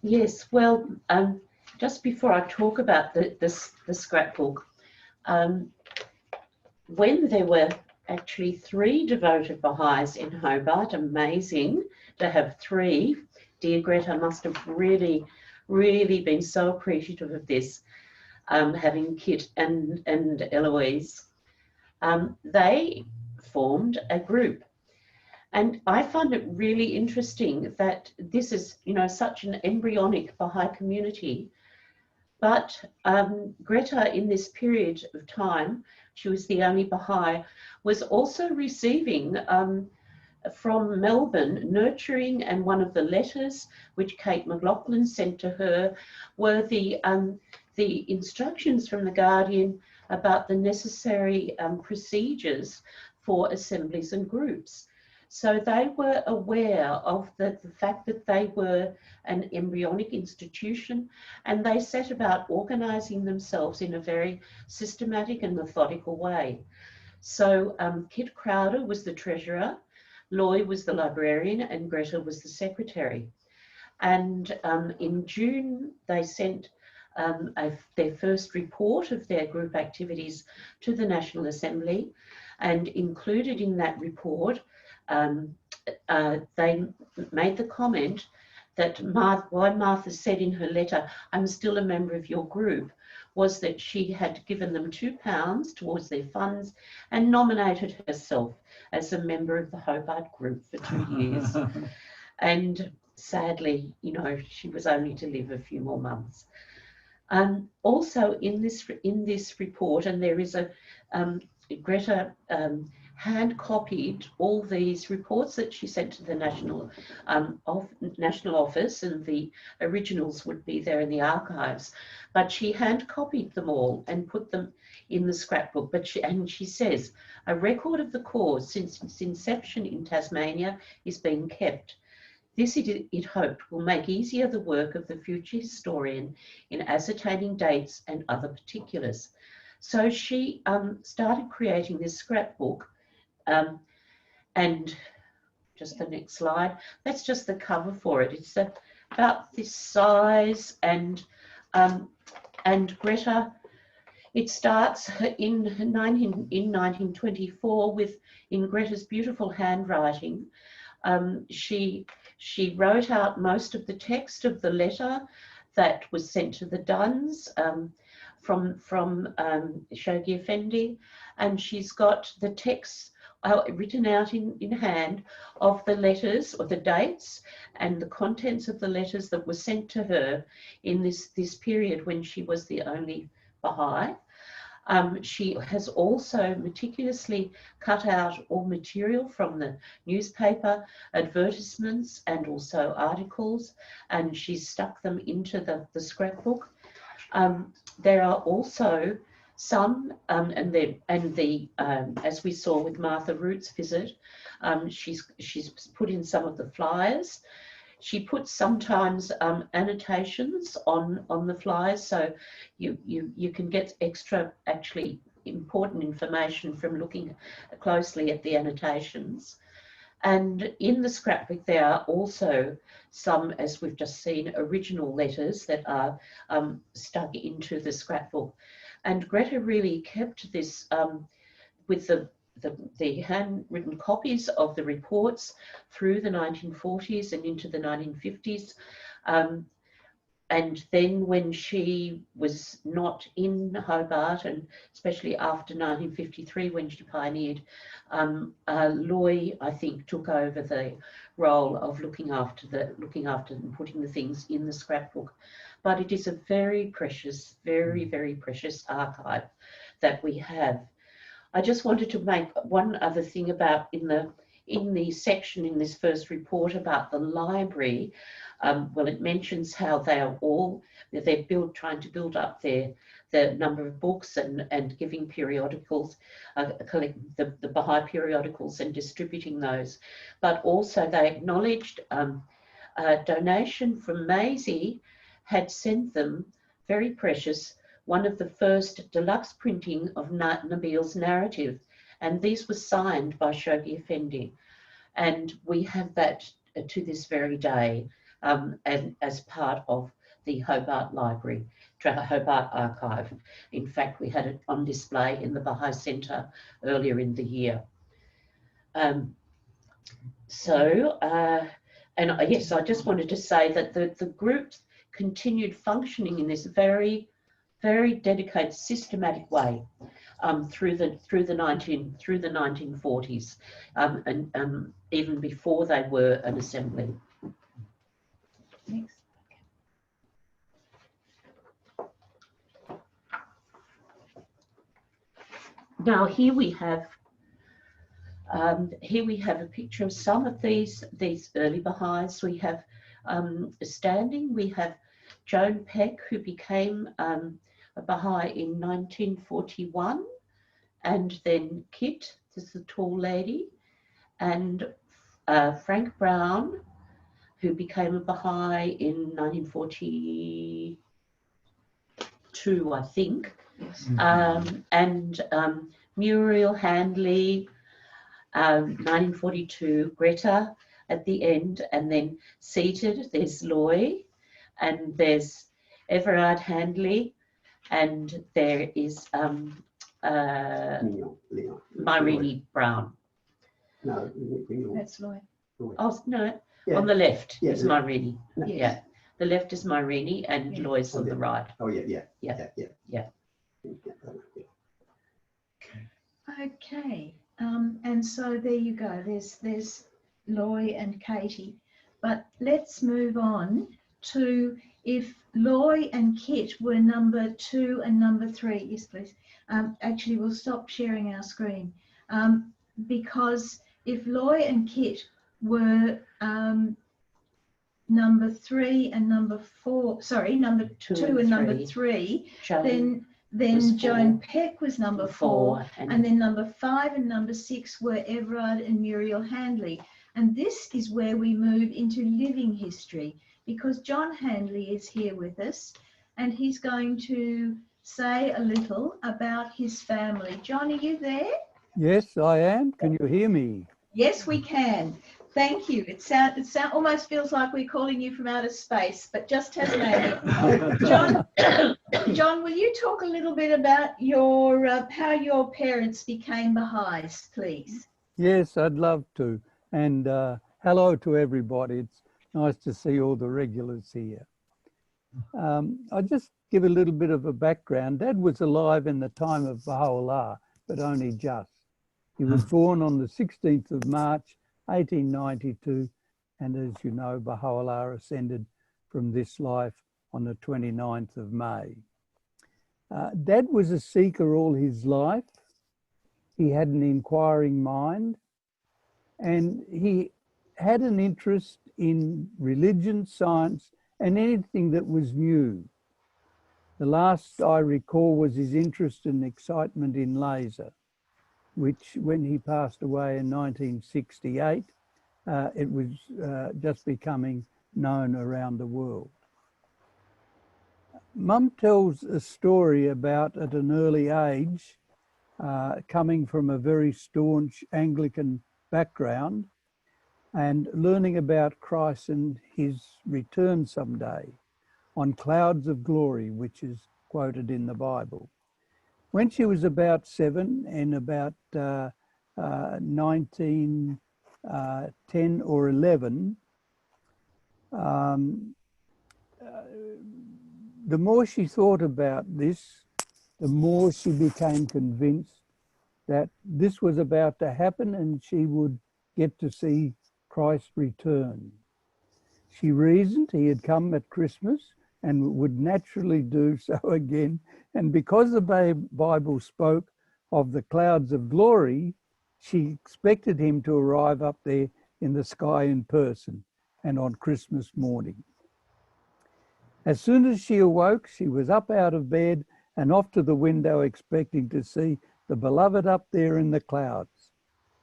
Yes, well, just before I talk about the scrapbook, when there were actually 3 devoted Baha'is in Hobart, amazing to have 3. Dear Gretta must have really, really been so appreciative of this, having Kit and Eloise. they formed a group. And I find it really interesting that this is, you know, such an embryonic Bahai community. But Gretta, in this period of time, she was the only Bahai, was also receiving from Melbourne nurturing, and one of the letters which Kate McLaughlin sent to her were the instructions from the Guardian about the necessary procedures for assemblies and groups. So they were aware of the fact that they were an embryonic institution, and they set about organising themselves in a very systematic and methodical way. So Kit Crowder was the treasurer, Loy was the librarian, and Gretta was the secretary. And in June, they sent their first report of their group activities to the National Assembly, and included in that report, they made the comment that why Martha said in her letter, "I'm still a member of your group," was that she had given them £2 towards their funds and nominated herself as a member of the Hobart group for 2 years. And sadly, you know, she was only to live a few more months. Also in this report, and there is a Gretta hand copied all these reports that she sent to the National Office, and the originals would be there in the archives, but she hand copied them all and put them in the scrapbook. But she says a record of the cause since its inception in Tasmania is being kept. This, it hoped, will make easier the work of the future historian in ascertaining dates and other particulars. So she started creating this scrapbook, and just the next slide, that's just the cover for it. It's about this size, and Gretta, it starts in 1924 with, in Gretta's beautiful handwriting, she wrote out most of the text of the letter that was sent to the Duns from Shoghi Effendi, and she's got the text written out in hand of the letters, or the dates and the contents of the letters that were sent to her in this period when she was the only Bahai. She has also meticulously cut out all material from the newspaper, advertisements, and also articles, and she's stuck them into the scrapbook. There are also some, as we saw with Martha Root's visit, she's put in some of the flyers. She puts sometimes annotations on the flyers, so you can get extra, actually important information from looking closely at the annotations. And in the scrapbook there are also some, as we've just seen, original letters that are stuck into the scrapbook. And Gretta really kept this with the handwritten copies of the reports through the 1940s and into the 1950s. And then when she was not in Hobart, and especially after 1953 when she pioneered, Loy, I think, took over the role of looking after and putting the things in the scrapbook. But it is a very precious, very, very precious archive that we have. I just wanted to make one other thing about in the section in this first report about the library. Well, it mentions how they're trying to build up the number of books and giving periodicals, collecting the Bahai periodicals and distributing those. But also they acknowledged a donation from Maisie had sent them, very precious, one of the first deluxe printing of Nabil's narrative, and these were signed by Shoghi Effendi. And we have that to this very day, and as part of the Hobart Library, Hobart Archive. In fact, we had it on display in the Bahai Centre earlier in the year. Yes, I just wanted to say that the group continued functioning in this very, very dedicated, systematic way. through the 1940s, and even before they were an assembly. Next. Now here we have a picture of some of these early Bahais. We have standing. We have Joan Peck, who became a Bahai in 1941, and then Kit, this is the tall lady, and Frank Brown, who became a Bahai in 1942, I think. Yes. And Muriel Handley, 1942, Gretta at the end, and then seated, there's Loy, and there's Everard Handley, and there is Myrini Brown. No, That's Lloyd. Oh, no, yeah. on the left Yeah, is the- Myrini. Yes. Yeah, the left is Myrini, and Yeah. Loy's on the right. Oh yeah, yeah, Yeah. yeah, Yeah. Okay, and so there you go. There's Loy and Katie, but let's move on to if Loy and Kit were number 2 and number 3. Yes, please. Actually, we'll stop sharing our screen because if Loy and Kit were number 3 and number 4, sorry, number 2 and number 3, Joan then was Joan 4. Peck was number 4, and and then number 5 and number 6 were Everard and Muriel Handley. And this is where we move into living history, because John Handley is here with us, and he's going to say a little about his family. John, are you there? Yes, I am. Can you hear me? Yes, we can. Thank you. It almost feels like we're calling you from outer space, but just Tasmania. John, will you talk a little bit about your how your parents became Bahais, please? Yes, I'd love to. And hello to everybody. It's nice to see all the regulars here. I'll just give a little bit of a background. Dad was alive in the time of Baha'u'llah, but only just. He was born on the 16th of March, 1892, and as you know, Baha'u'llah ascended from this life on the 29th of May. Dad was a seeker all his life. He had an inquiring mind, and he had an interest in religion, science, and anything that was new. The last I recall was his interest and excitement in laser, which when he passed away in 1968, it was just becoming known around the world. Mum tells a story about at an early age, coming from a very staunch Anglican background and learning about Christ and his return someday on clouds of glory, which is quoted in the Bible. When she was about 7, in about 1910 or 11, the more she thought about this, the more she became convinced that this was about to happen and she would get to see Christ return. She reasoned he had come at Christmas and would naturally do so again. And because the Bible spoke of the clouds of glory, she expected him to arrive up there in the sky in person and on Christmas morning. As soon as she awoke, she was up out of bed and off to the window expecting to see the beloved up there in the clouds.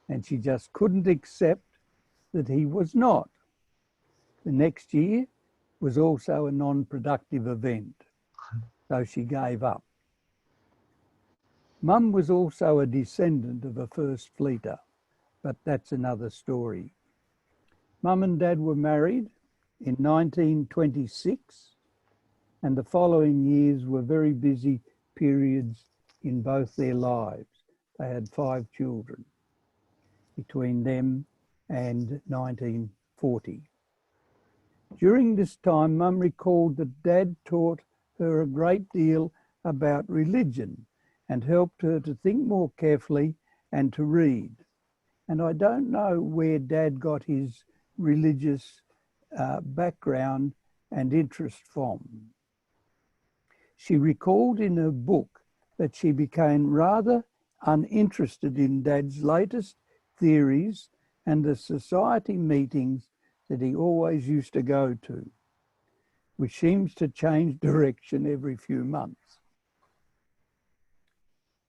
And she just couldn't accept that he was not. The next year was also a non-productive event, so she gave up. Mum was also a descendant of a first fleeter, but that's another story. Mum and Dad were married in 1926, and the following years were very busy periods in both their lives. They had 5 children between them and 1940. During this time, Mum recalled that Dad taught her a great deal about religion, and helped her to think more carefully and to read. And I don't know where Dad got his religious background and interest from. She recalled in her book that she became rather uninterested in Dad's latest theories and the society meetings that he always used to go to, which seems to change direction every few months.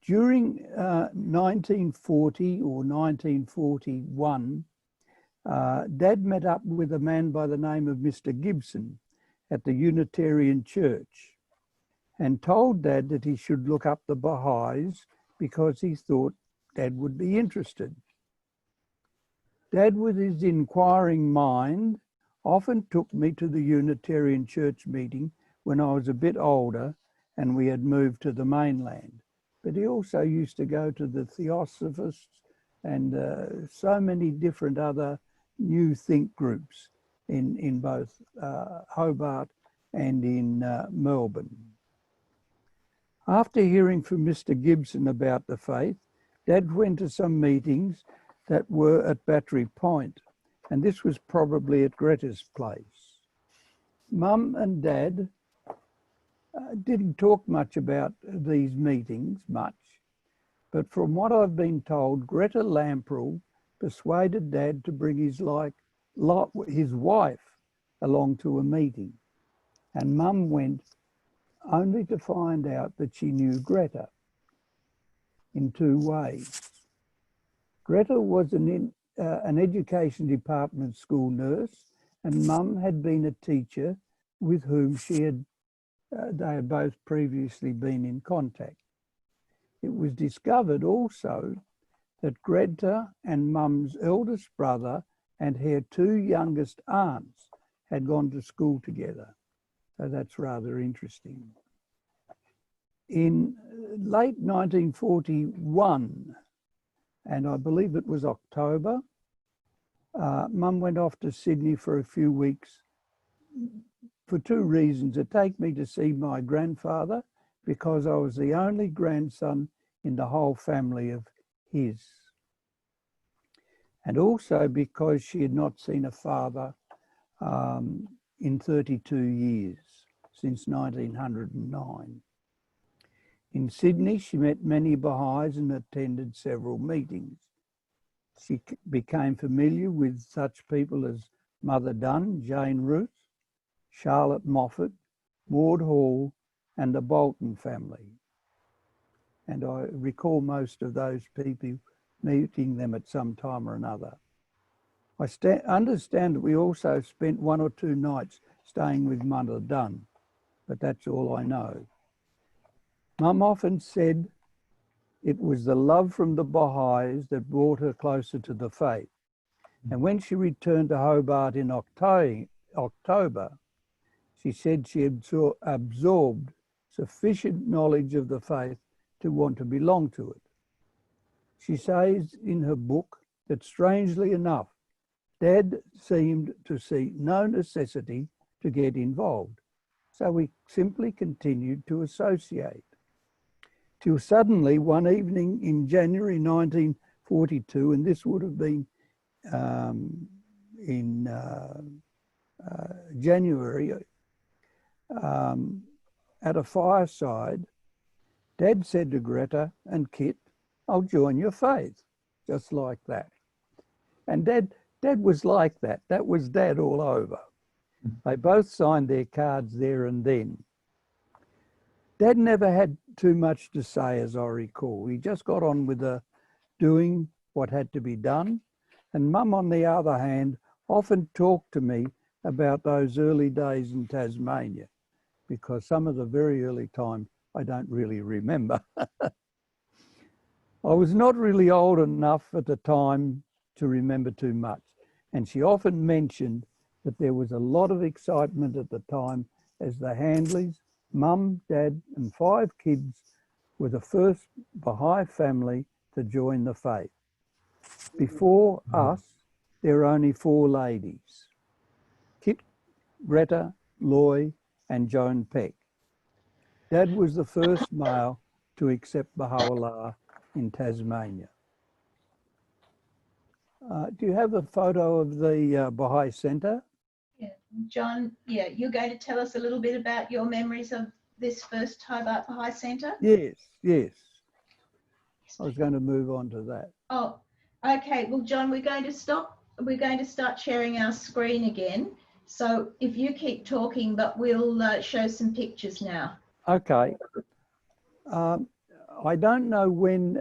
During 1940 or 1941, Dad met up with a man by the name of Mr. Gibson at the Unitarian Church and told Dad that he should look up the Bahais because he thought Dad would be interested. Dad, with his inquiring mind, often took me to the Unitarian Church meeting when I was a bit older and we had moved to the mainland. But he also used to go to the Theosophists and so many different other new think groups in both Hobart and in Melbourne. After hearing from Mr. Gibson about the faith, Dad went to some meetings that were at Battery Point, and this was probably at Gretta's place. Mum and Dad didn't talk much about these meetings, but from what I've been told, Gretta Lamprell persuaded Dad to bring his wife along to a meeting, and Mum went only to find out that she knew Gretta in two ways. Gretta was an education department school nurse, and Mum had been a teacher with whom they had both previously been in contact. It was discovered also that Gretta and Mum's eldest brother and her two youngest aunts had gone to school together. So that's rather interesting. In late 1941, and I believe it was October, Mum went off to Sydney for a few weeks for two reasons: to take me to see my grandfather, because I was the only grandson in the whole family of his, and also because she had not seen a father in 32 years, since 1909. In Sydney, she met many Bahais and attended several meetings. She became familiar with such people as Mother Dunn, Jane Root, Charlotte Moffat, Maud Hall, and the Bolton family. And I recall most of those people meeting them at some time or another. I understand that we also spent 1 or 2 nights staying with Mother Dunn, but that's all I know. Mum often said it was the love from the Bahais that brought her closer to the faith. And when she returned to Hobart in October, she said she absorbed sufficient knowledge of the faith to want to belong to it. She says in her book that, strangely enough, Dad seemed to see no necessity to get involved, so we simply continued to associate. Till suddenly, one evening in January 1942, and this would have been in January, at a fireside, Dad said to Gretta and Kit, "I'll join your faith," just like that. And Dad was like that. That was Dad all over. They both signed their cards there and then. Dad never had too much to say, as I recall. He just got on with doing what had to be done. And Mum, on the other hand, often talked to me about those early days in Tasmania, because some of the very early times I don't really remember. I was not really old enough at the time to remember too much, and she often mentioned that there was a lot of excitement at the time as the Handleys, Mum, Dad and 5 kids were the first Bahai family to join the faith. Before us, there were only 4 ladies: Kit, Gretta, Loy and Joan Peck. Dad was the first male to accept Baha'u'llah in Tasmania. Do you have a photo of the Baha'i Centre? Yeah. John, yeah, you're going to tell us a little bit about your memories of this first Hobart Bahai Centre? Yes, yes. I was going to move on to that. Oh, okay. Well, John, we're going to stop. We're going to start sharing our screen again. So if you keep talking, but we'll show some pictures now. Okay. I don't know when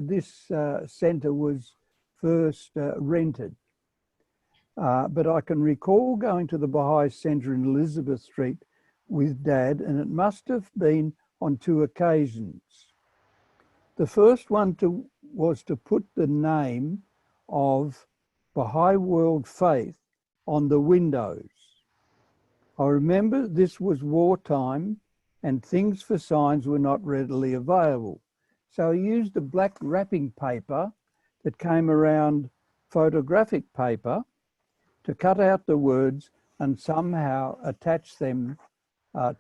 this centre was first rented, but I can recall going to the Bahai Centre in Elizabeth Street with Dad, and it must have been on 2 occasions. The first one was to put the name of Bahai World Faith on the windows. I remember this was wartime and things for signs were not readily available. So I used a black wrapping paper that came around photographic paper to cut out the words and somehow attach them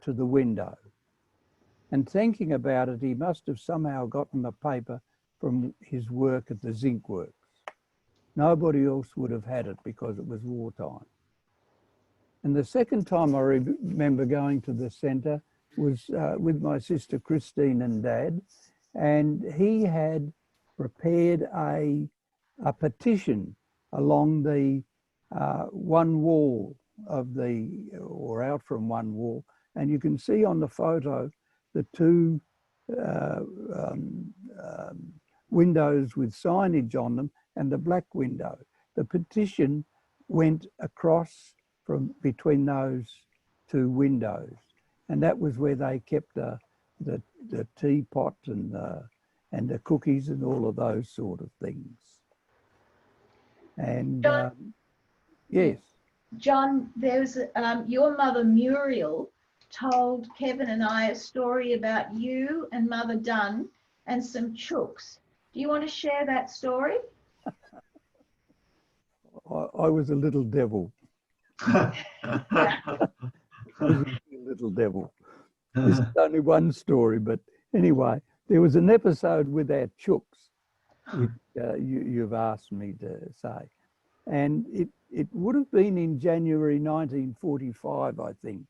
to the window. And thinking about it, he must have somehow gotten the paper from his work at the zinc works. Nobody else would have had it because it was wartime. And the second time I remember going to the centre was with my sister Christine and Dad, and he had prepared a petition along the one wall of or out from one wall, and you can see on the photo the 2 windows with signage on them and the black window. The petition went across from between those 2 windows, and that was where they kept the teapot and the cookies and all of those sort of things. And yes. John, there's your mother Muriel told Kevin and I a story about you and Mother Dunn and some chooks. Do you want to share that story? I was a little devil. I was a little devil. This is only one story, but anyway, there was an episode with our chooks, which you've asked me to say. And it would have been in January 1945, I think.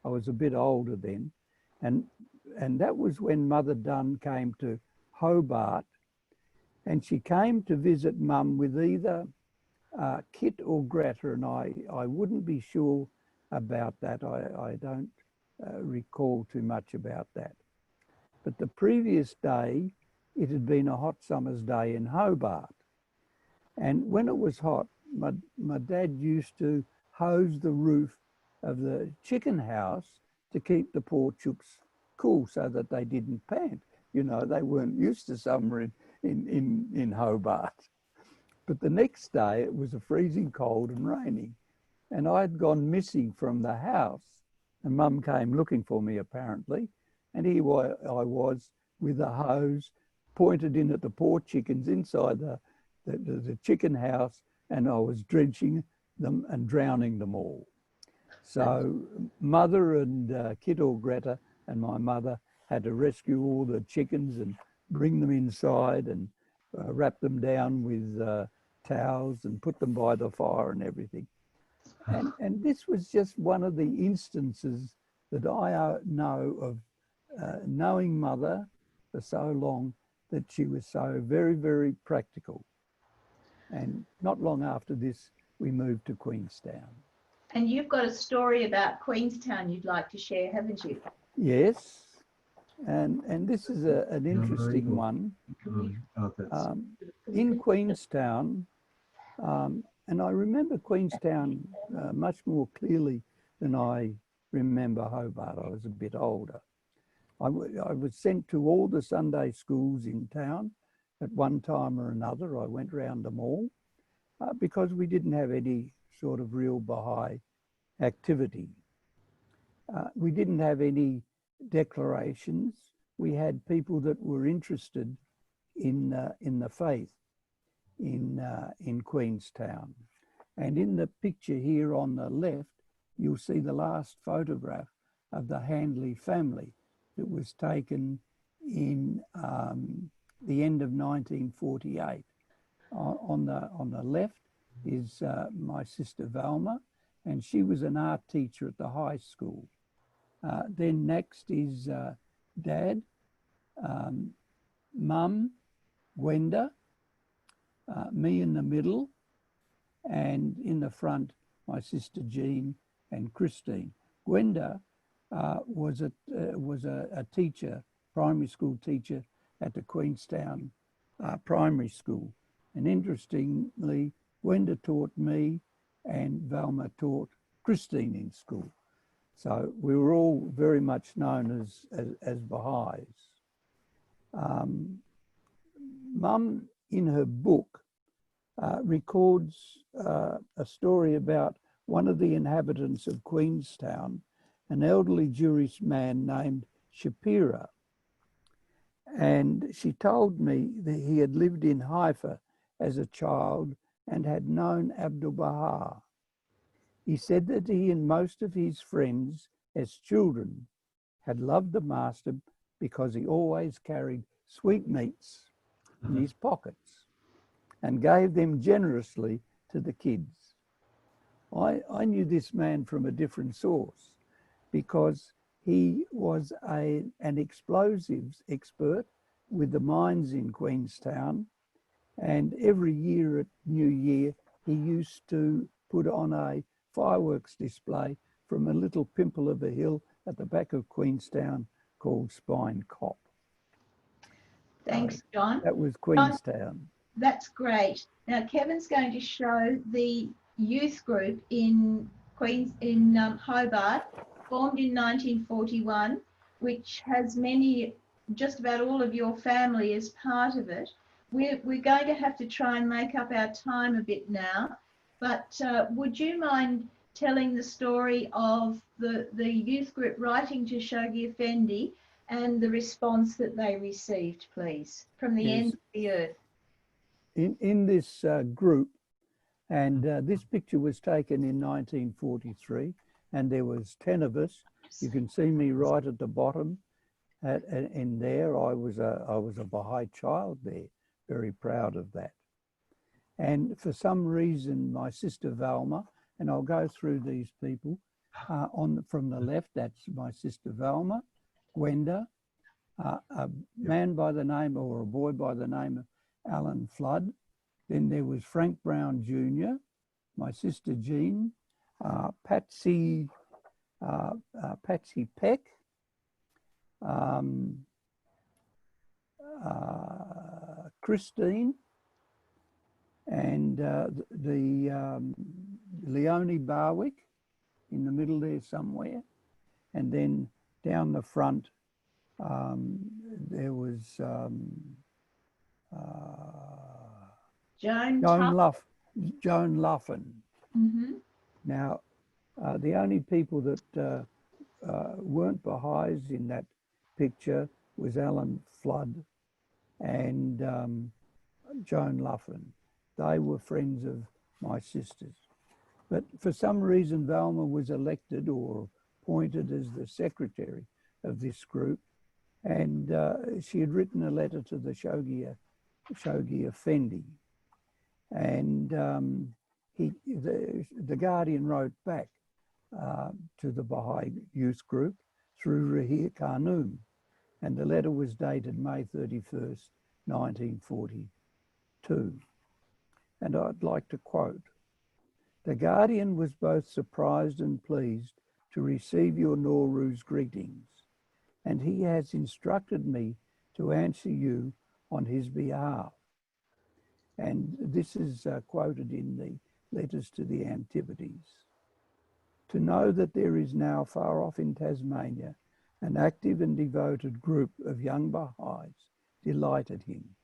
I was a bit older then. And that was when Mother Dunn came to Hobart, and she came to visit Mum with either Kit or Gretta, and I wouldn't be sure about that. I don't recall too much about that. But the previous day, it had been a hot summer's day in Hobart. And when it was hot, my dad used to hose the roof of the chicken house to keep the poor chooks cool so that they didn't pant. You know, they weren't used to summer in Hobart. But the next day it was a freezing cold and raining, and I'd gone missing from the house, and Mum came looking for me apparently, and here I was with a hose pointed in at the poor chickens inside the chicken house, and I was drenching them and drowning them all. So Mother and Kit or Gretta and my mother had to rescue all the chickens and bring them inside and wrap them down with towels and put them by the fire and everything. And this was just one of the instances that I know of knowing Mother for so long, that she was so very, very practical. And not long after this, we moved to Queenstown. And you've got a story about Queenstown you'd like to share, haven't you? Yes. And this is an interesting one. In Queenstown, and I remember Queenstown much more clearly than I remember Hobart. I was a bit older. I was sent to all the Sunday schools in town at one time or another. I went round them all because we didn't have any sort of real Bahai activity. We didn't have any declarations. We had people that were interested in the faith in Queenstown. And in the picture here on the left, you'll see the last photograph of the Handley family that was taken in the end of 1948. On the left is my sister Velma, and she was an art teacher at the high school. Then next is Dad, Mum, Gwenda, me in the middle, and in the front, my sister Jean and Christine. Gwenda was a teacher, primary school teacher at the Queenstown Primary School. And interestingly, Gwenda taught me and Velma taught Christine in school. So we were all very much known as Bahais. Mum, in her book, records a story about one of the inhabitants of Queenstown, an elderly Jewish man named Shapira. And she told me that he had lived in Haifa as a child and had known Abdul Baha. He said that he and most of his friends as children had loved the master because he always carried sweetmeats in his pockets and gave them generously to the kids. I knew this man from a different source because he was an explosives expert with the mines in Queenstown, and every year at New Year he used to put on a fireworks display from a little pimple of a hill at the back of Queenstown called Spine Cop. Thanks, John. That was Queenstown. That's great. Now Kevin's going to show the youth group in Hobart, formed in 1941, which has just about all of your family as part of it. We're going to have to try and make up our time a bit now, but would you mind telling the story of the youth group writing to Shoghi Effendi and the response that they received, please, from the end of the earth? In this group, and this picture was taken in 1943, and there was 10 of us. You can see me right at the bottom. And there, I was a Bahai child there, very proud of that. And for some reason, my sister Velma, and I'll go through these people, from the left, that's my sister Velma, Gwenda, a man by the name, or a boy by the name of Alan Flood. Then there was Frank Brown Jr., my sister Jean, Patsy Peck, Christine, and the Leonie Barwick in the middle there somewhere. And then down the front, there was Joan Luffin. Mm-hmm. Now, the only people that weren't Bahais in that picture was Alan Flood and Joan Luffin. They were friends of my sisters. But for some reason, Velma was elected or appointed as the secretary of this group. And she had written a letter to the Shoghi Effendi. And the Guardian wrote back to the Bahai Youth Group through Rahir Khanum. And the letter was dated May 31st, 1942. And I'd like to quote, "The Guardian was both surprised and pleased to receive your Nauru's greetings, and he has instructed me to answer you on his behalf." And this is quoted in the letters to the Antipodes. "To know that there is now far off in Tasmania an active and devoted group of young Bahais delighted him.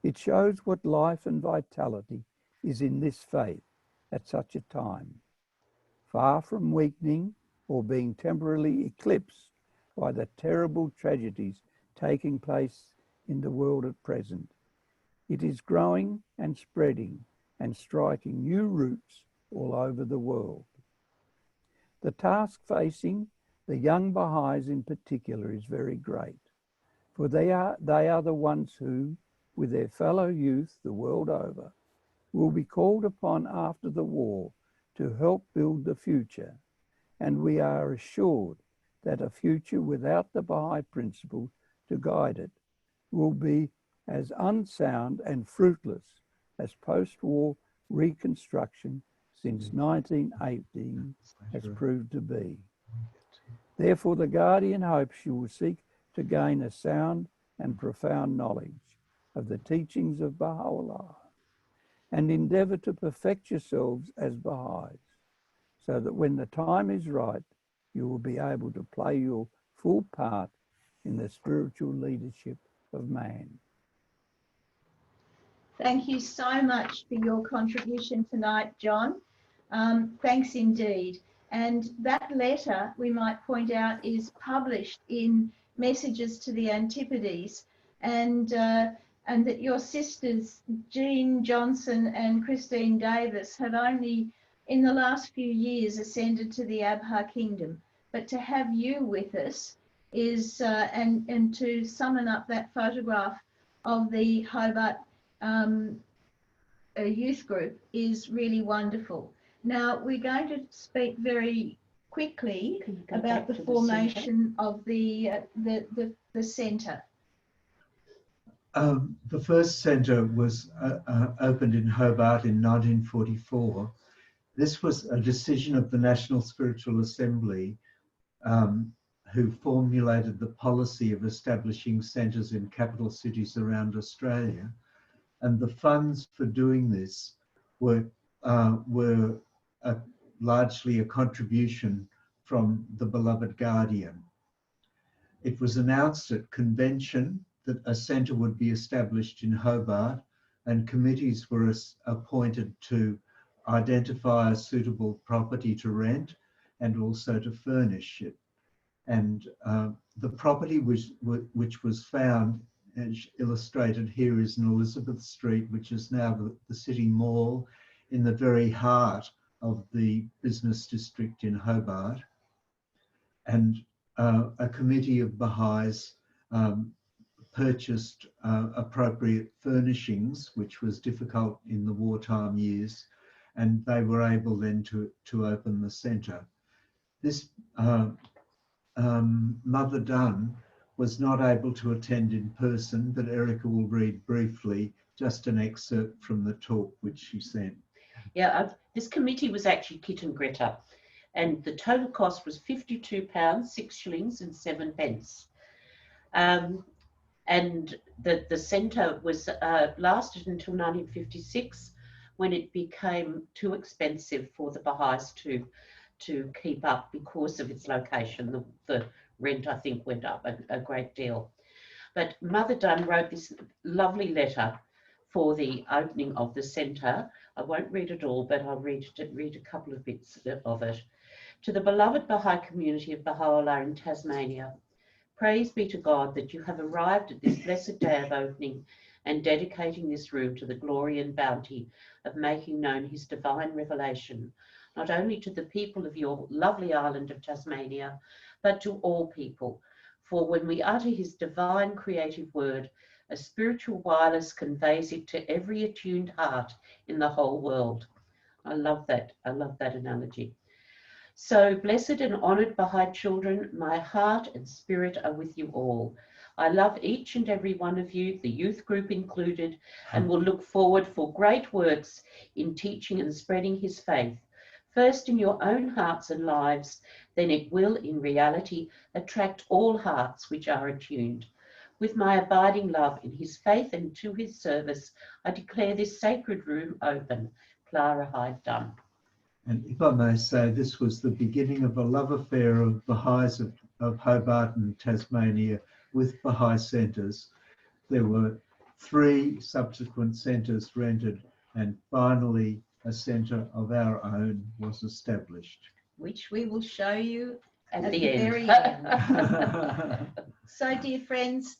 It shows what life and vitality is in this faith at such a time, far from weakening or being temporarily eclipsed by the terrible tragedies taking place in the world at present. It is growing and spreading and striking new roots all over the world. The task facing the young Bahais in particular is very great. for they are the ones who, with their fellow youth the world over, will be called upon after the war to help build the future, and we are assured that a future without the Bahai principle to guide it will be as unsound and fruitless as post-war reconstruction since 1918 has proved to be. Therefore, the Guardian hopes you will seek to gain a sound and profound knowledge of the teachings of Baha'u'llah and endeavour to perfect yourselves as Baha'is, so that when the time is right, you will be able to play your full part in the spiritual leadership of man. Thank you so much for your contribution tonight, John. Thanks indeed. And that letter, we might point out, is published in Messages to the Antipodes, and that your sisters, Jean Johnson and Christine Davis, have only in the last few years ascended to the Abha Kingdom. But to have you with us is, and to summon up that photograph of the Hobart youth group is really wonderful. Now, we're going to speak very quickly about the formation of the centre. The first centre was opened in Hobart in 1944. This was a decision of the National Spiritual Assembly, who formulated the policy of establishing centres in capital cities around Australia. And the funds for doing this were largely a contribution from the beloved Guardian. It was announced at convention that a centre would be established in Hobart, and committees were appointed to identify a suitable property to rent and also to furnish it. And the property which was found, as illustrated here, is in Elizabeth Street, which is now the City Mall, in the very heart of the business district in Hobart. And a committee of Bahais purchased appropriate furnishings, which was difficult in the wartime years, and they were able then to open the centre. This Mother Dunn was not able to attend in person, but Erica will read briefly just an excerpt from the talk which she sent. Yeah, this committee was actually Kit and Gretta, and the total cost was £52, 6 shillings and 7 pence. And the centre was lasted until 1956, when it became too expensive for the Bahais to keep up because of its location. The rent, I think, went up a great deal. But Mother Dunn wrote this lovely letter for the opening of the centre. I won't read it all, but I'll read a couple of bits of it. To the beloved Bahai community of Baha'u'llah in Tasmania, praise be to God that you have arrived at this blessed day of opening and dedicating this room to the glory and bounty of making known his divine revelation, not only to the people of your lovely island of Tasmania, but to all people. For when we utter his divine creative word, a spiritual wireless conveys it to every attuned heart in the whole world. I love that. I love that analogy. So, blessed and honoured Bahai children, my heart and spirit are with you all. I love each and every one of you, the youth group included, and will look forward for great works in teaching and spreading his faith, first in your own hearts and lives, then it will, in reality, attract all hearts which are attuned. With my abiding love in his faith and to his service, I declare this sacred room open. Clara Hyde Dunn. And if I may say, this was the beginning of a love affair of Bahais of Hobart and Tasmania with Bahai centres. There were 3 subsequent centres rented, and finally a centre of our own was established, Which we will show you At the end. very end. So, dear friends,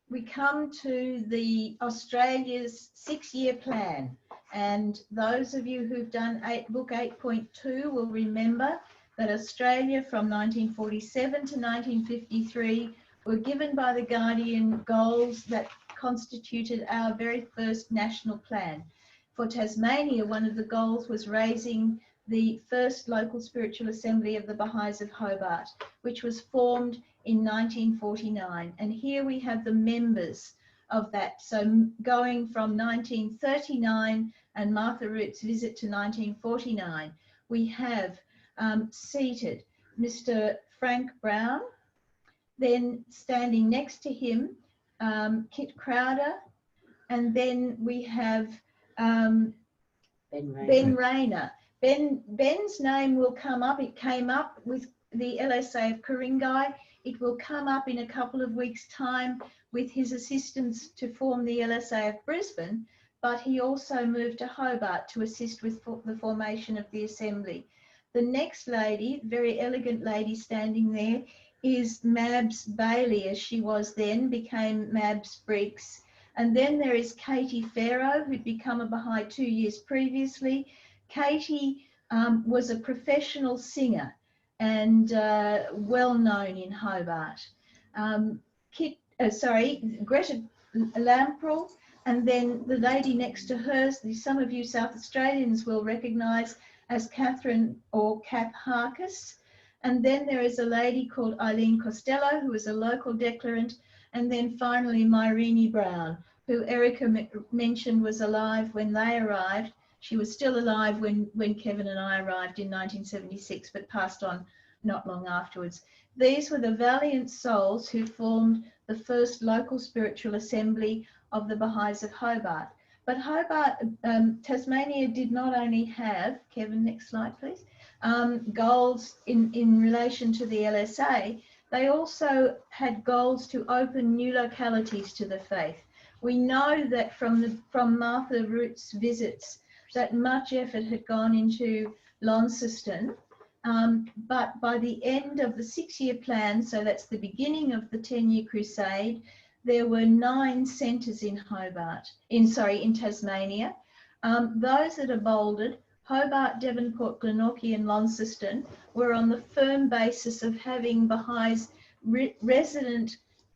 we come to the Australia's 6-year plan. And those of you who've done book 8.2 will remember that Australia from 1947 to 1953 were given by the Guardian goals that constituted our very first national plan. For Tasmania, one of the goals was raising the first local spiritual assembly of the Bahais of Hobart, which was formed in 1949. And here we have the members of that. So going from 1939 and Martha Root's visit to 1949, we have seated Mr. Frank Brown, then standing next to him, Kit Crowder, and then we have Ben Rayner. Ben's name will come up. It came up with the LSA of Ku-ring-gai. It will come up in a couple of weeks' time with his assistance to form the LSA of Brisbane, but he also moved to Hobart to assist with the formation of the Assembly. The next lady, very elegant lady standing there, is Mabs Bailey, as she was then, became Mabs Briggs. And then there is Katie Farrow, who'd become a Bahai 2 years previously. Katie was a professional singer and well known in Hobart. Gretta Lamprell, and then the lady next to her, some of you South Australians will recognise as Catherine or Cap Harkis. And then there is a lady called Eileen Costello, who is a local declarant. And then finally, Myrini Brown, who Erica mentioned was alive when they arrived. She was still alive when Kevin and I arrived in 1976, but passed on not long afterwards. These were the valiant souls who formed the first local spiritual assembly of the Bahais of Hobart. But Hobart, Tasmania did not only have, Kevin, next slide please, goals in relation to the LSA, they also had goals to open new localities to the faith. We know that from Martha Root's visits that much effort had gone into Launceston, but by the end of the 6-year plan, so that's the beginning of the 10-year crusade, there were 9 centres in Tasmania. Those that are bolded, Hobart, Devonport, Glenorchy and Launceston, were on the firm basis of having Bahais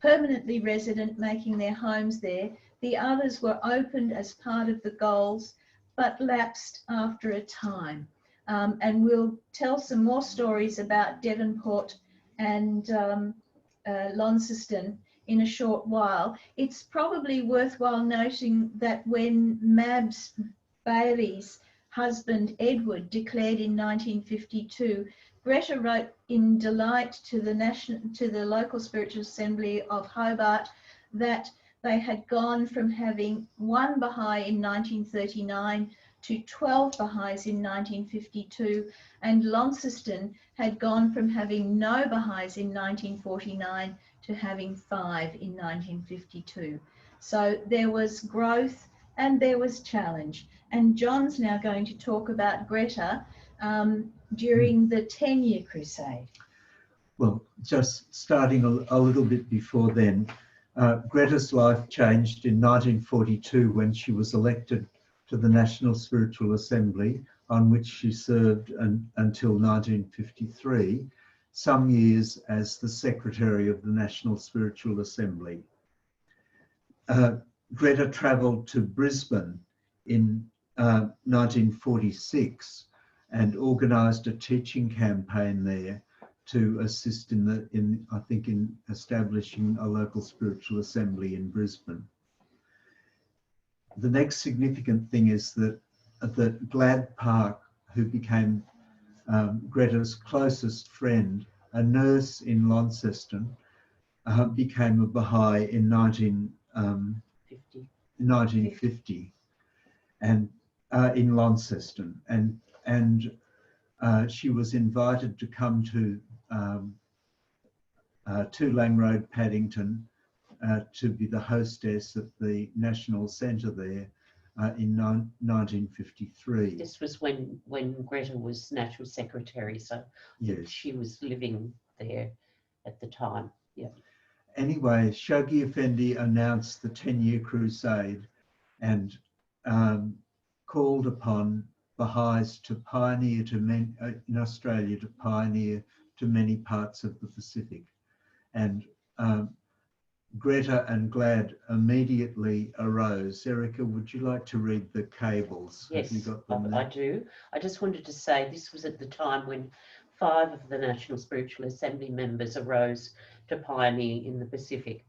permanently resident, making their homes there. The others were opened as part of the goals, but lapsed after a time. And we'll tell some more stories about Devonport and Launceston in a short while. It's probably worthwhile noting that when Mabs Bailey's husband Edward declared in 1952, Gretta wrote in delight to the local spiritual assembly of Hobart that they had gone from having 1 Bahai in 1939 to 12 Bahais in 1952, and Launceston had gone from having no Bahais in 1949 to having 5 in 1952. So there was growth and there was challenge. And John's now going to talk about Gretta during the 10-year crusade. Well, just starting a little bit before then, Gretta's life changed in 1942 when she was elected to the National Spiritual Assembly, on which she served until 1953, some years as the Secretary of the National Spiritual Assembly. Gretta travelled to Brisbane in 1946 and organised a teaching campaign there to assist in establishing a local spiritual assembly in Brisbane. The next significant thing is that Glad Park, who became Gretta's closest friend, a nurse in Launceston, became a Bahai in 1950 and in Launceston, and she was invited to come to Lang Road, Paddington, to be the hostess at the National Centre there in 1953. This was when Gretta was National Secretary, so yes, she was living there at the time. Yeah. Anyway, Shoghi Effendi announced the 10-year crusade and called upon Bahais to pioneer in Australia, to pioneer to many parts of the Pacific. And Gretta and Glad immediately arose. Erica, would you like to read the cables? Yes, Have you got them I there? do. I just wanted to say this was at the time when 5 of the National Spiritual Assembly members arose to pioneer in the Pacific.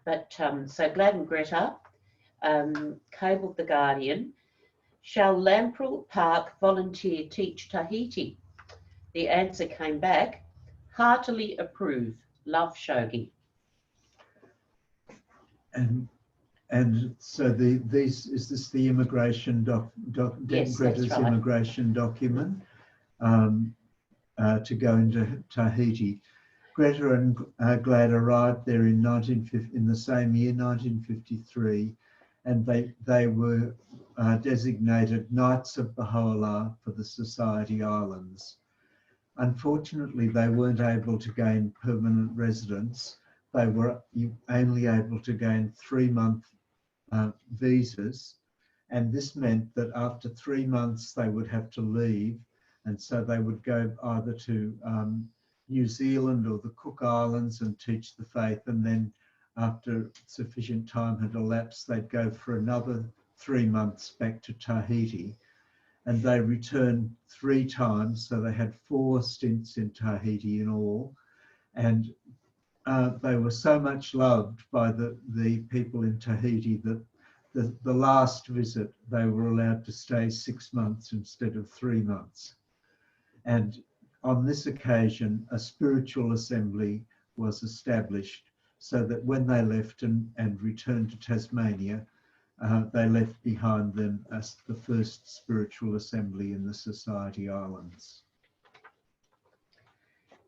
But so Glad and Gretta cabled the Guardian, shall Lamprell Park volunteer teach Tahiti? The answer came back, heartily approve, love Shogi. And so is this the immigration Yes, Gretta's that's right. immigration document to go into Tahiti? Gretta and Glad arrived there in the same year, 1953, and they were designated Knights of Baha'u'llah for the Society Islands. Unfortunately, they weren't able to gain permanent residence. They were only able to gain 3-month visas, and this meant that after 3 months they would have to leave, and so they would go either to New Zealand or the Cook Islands and teach the faith, and then after sufficient time had elapsed they'd go for another 3 months back to Tahiti, and they returned 3 times, so they had 4 stints in Tahiti in all, and they were so much loved by the people in Tahiti that the last visit they were allowed to stay 6 months instead of 3 months. And on this occasion, a spiritual assembly was established so that when they left and returned to Tasmania, they left behind them as the first spiritual assembly in the Society Islands.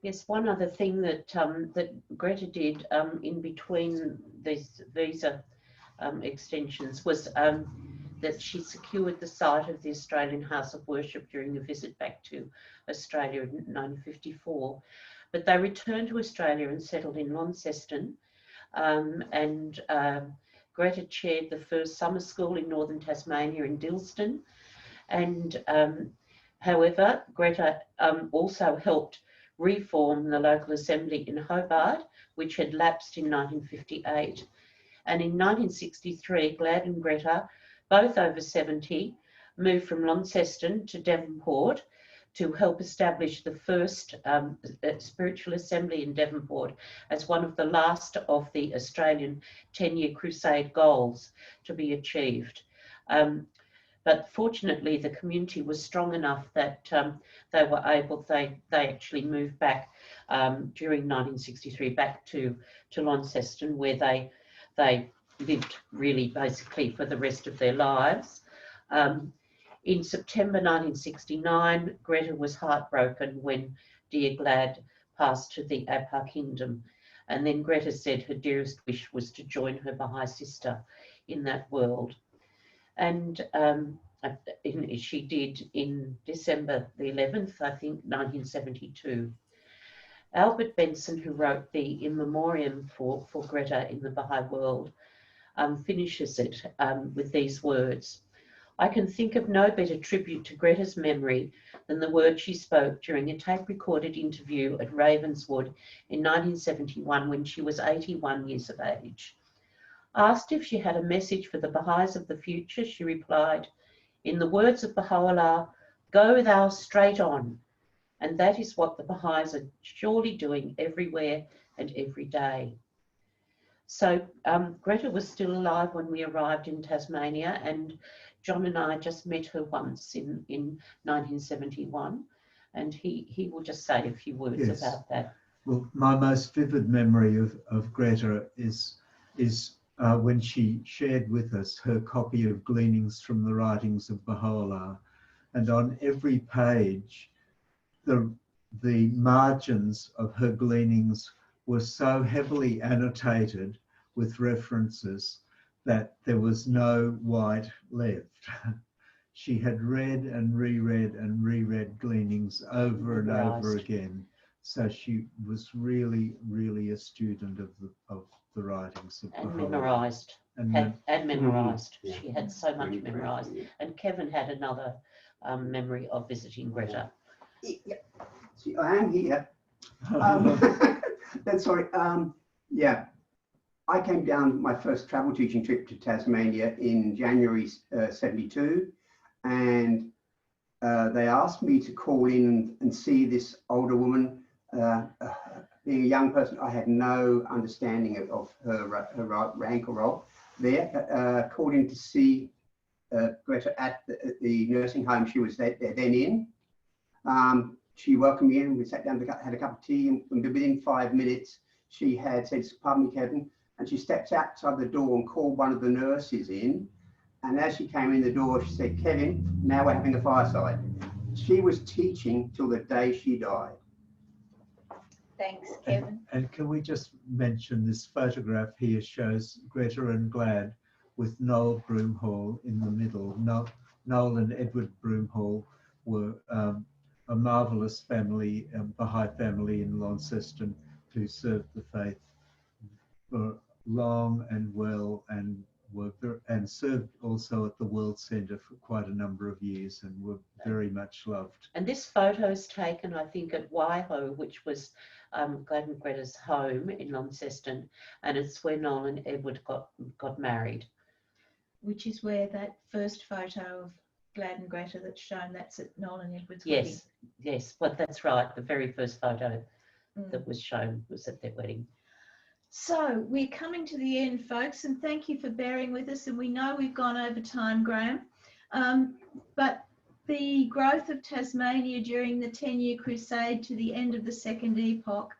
Yes, one other thing that that Gretta did in between these visa extensions was that she secured the site of the Australian House of Worship during a visit back to Australia in 1954. But they returned to Australia and settled in Launceston, and Gretta chaired the first summer school in northern Tasmania in Dilston, and however, Gretta also helped reform the local assembly in Hobart, which had lapsed in 1958. And in 1963, Glad and Gretta, both over 70, moved from Launceston to Devonport to help establish the first spiritual assembly in Devonport as one of the last of the Australian 10-year crusade goals to be achieved. But fortunately, the community was strong enough that they were able, they actually moved back during 1963 back to Launceston, where they lived really basically for the rest of their lives. In September 1969, Gretta was heartbroken when dear Glad passed to the Abha Kingdom. And then Gretta said her dearest wish was to join her Bahai sister in that world. And she did in December the 11th, I think, 1972. Albert Benson, who wrote the In Memoriam for Gretta in the Baha'i world, finishes it with these words. I can think of no better tribute to Gretta's memory than the words she spoke during a tape-recorded interview at Ravenswood in 1971 when she was 81 years of age. Asked if she had a message for the Baha'is of the future, she replied, in the words of Baha'u'llah, go thou straight on. And that is what the Baha'is are surely doing everywhere and every day. So Gretta was still alive when we arrived in Tasmania, and John and I just met her once in 1971, and he will just say a few words about that. Well, my most vivid memory of Gretta is when she shared with us her copy of Gleanings from the Writings of Baha'u'llah, and on every page the margins of her gleanings were so heavily annotated with references that there was no white left. She had read and reread Gleanings over and over again. So she was really, really a student of the writings of and Baha'u'llah. memorised. And memorised. Yeah. She had so much memorised. And Kevin had another memory of visiting Gretta. Yeah. See, I am here. That's sorry. Yeah. I came down my first travel teaching trip to Tasmania in January 72, and they asked me to call in and see this older woman. Being a young person, I had no understanding of her rank or role there. Called in to see Gretta at the nursing home she was then in. She welcomed me in, we sat down, had a cup of tea, and within 5 minutes, she had said, "Pardon me, Kevin," and she stepped outside the door and called one of the nurses in. And as she came in the door, she said, "Kevin, now we're having a fireside." She was teaching till the day she died. Thanks, Kevin. And can we just mention this photograph here shows Gretta and Glad with Noel Broomhall in the middle. Noel and Edward Broomhall were a marvellous family, Bahai family in Launceston, who served the faith for long and well, and and served also at the World Centre for quite a number of years, and were very much loved. And this photo is taken, I think, at Waiho, which was Glad and Gretta's home in Launceston, and it's where Noel and Edward got married. Which is where that first photo of Glad and Gretta that's shown, that's at Noel and Edward's Yes, wedding. yes, but that's right. The very first photo that was shown was at their wedding. So we're coming to the end, folks, and thank you for bearing with us. And we know we've gone over time, Graham, but the growth of Tasmania during the 10-year crusade to the end of the Second Epoch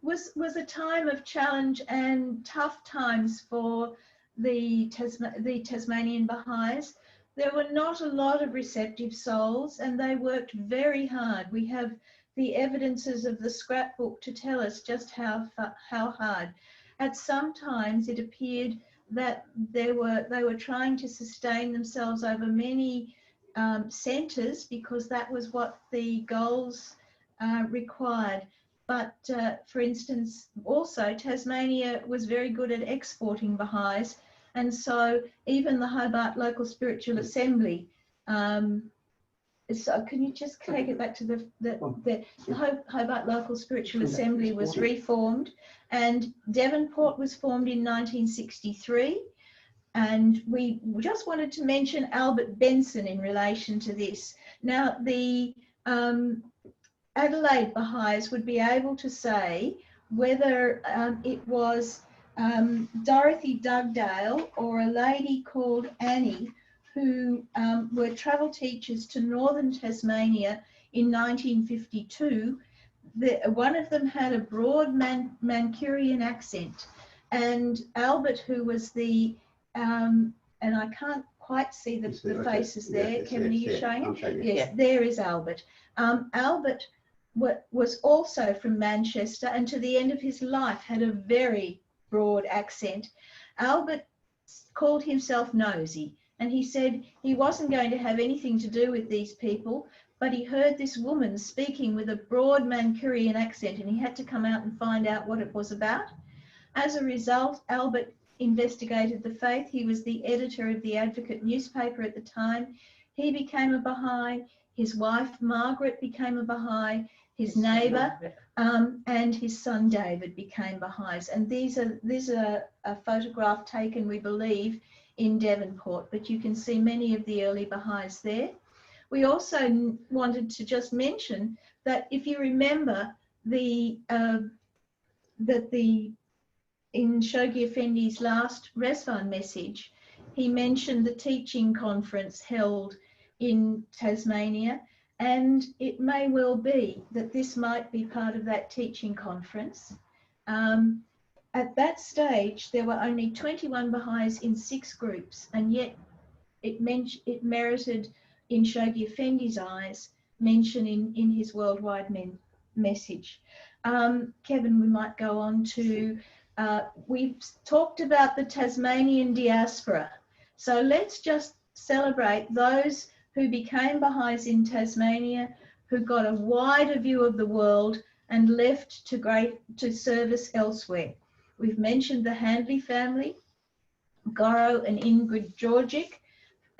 was a time of challenge and tough times for the Tasmanian Bahais. There were not a lot of receptive souls, and they worked very hard. We have the evidences of the scrapbook to tell us just how hard. At some times it appeared that they were trying to sustain themselves over many centres, because that was what the goals required. But for instance, also Tasmania was very good at exporting Bahais, and so even the Hobart Local Spiritual Assembly, so can you just take it back to the Hobart Local Spiritual Assembly was reformed, and Devonport was formed in 1963. And we just wanted to mention Albert Benson in relation to this. Now, the Adelaide Bahais would be able to say whether it was Dorothy Dugdale or a lady called Annie, who were travel teachers to northern Tasmania in 1952. One of them had a broad Mancunian accent, and Albert, who was the, and I can't quite see the faces there. Yeah, Kevin, are you showing it? Yes, yeah. There is Albert. Albert was also from Manchester, and to the end of his life had a very broad accent. Albert called himself nosy, and he said he wasn't going to have anything to do with these people, but he heard this woman speaking with a broad Mancunian accent, and he had to come out and find out what it was about. As a result, Albert investigated the faith. He was the editor of the Advocate newspaper at the time. He became a Bahai. His wife, Margaret, became a Bahai. His neighbour and his son, David, became Bahais. And these are a photograph taken, we believe, in Devonport, but you can see many of the early Bahais there. We also wanted to just mention that if you remember in Shoghi Effendi's last Resvan message, he mentioned the teaching conference held in Tasmania, and it may well be that this might be part of that teaching conference. At that stage, there were only 21 Bahais in 6 groups, and yet it merited, in Shoghi Effendi's eyes, mention in his worldwide message. Kevin, we might go on to, we've talked about the Tasmanian diaspora. So let's just celebrate those who became Bahais in Tasmania, who got a wider view of the world and left to service elsewhere. We've mentioned the Handley family, Goro and Ingrid Georgic,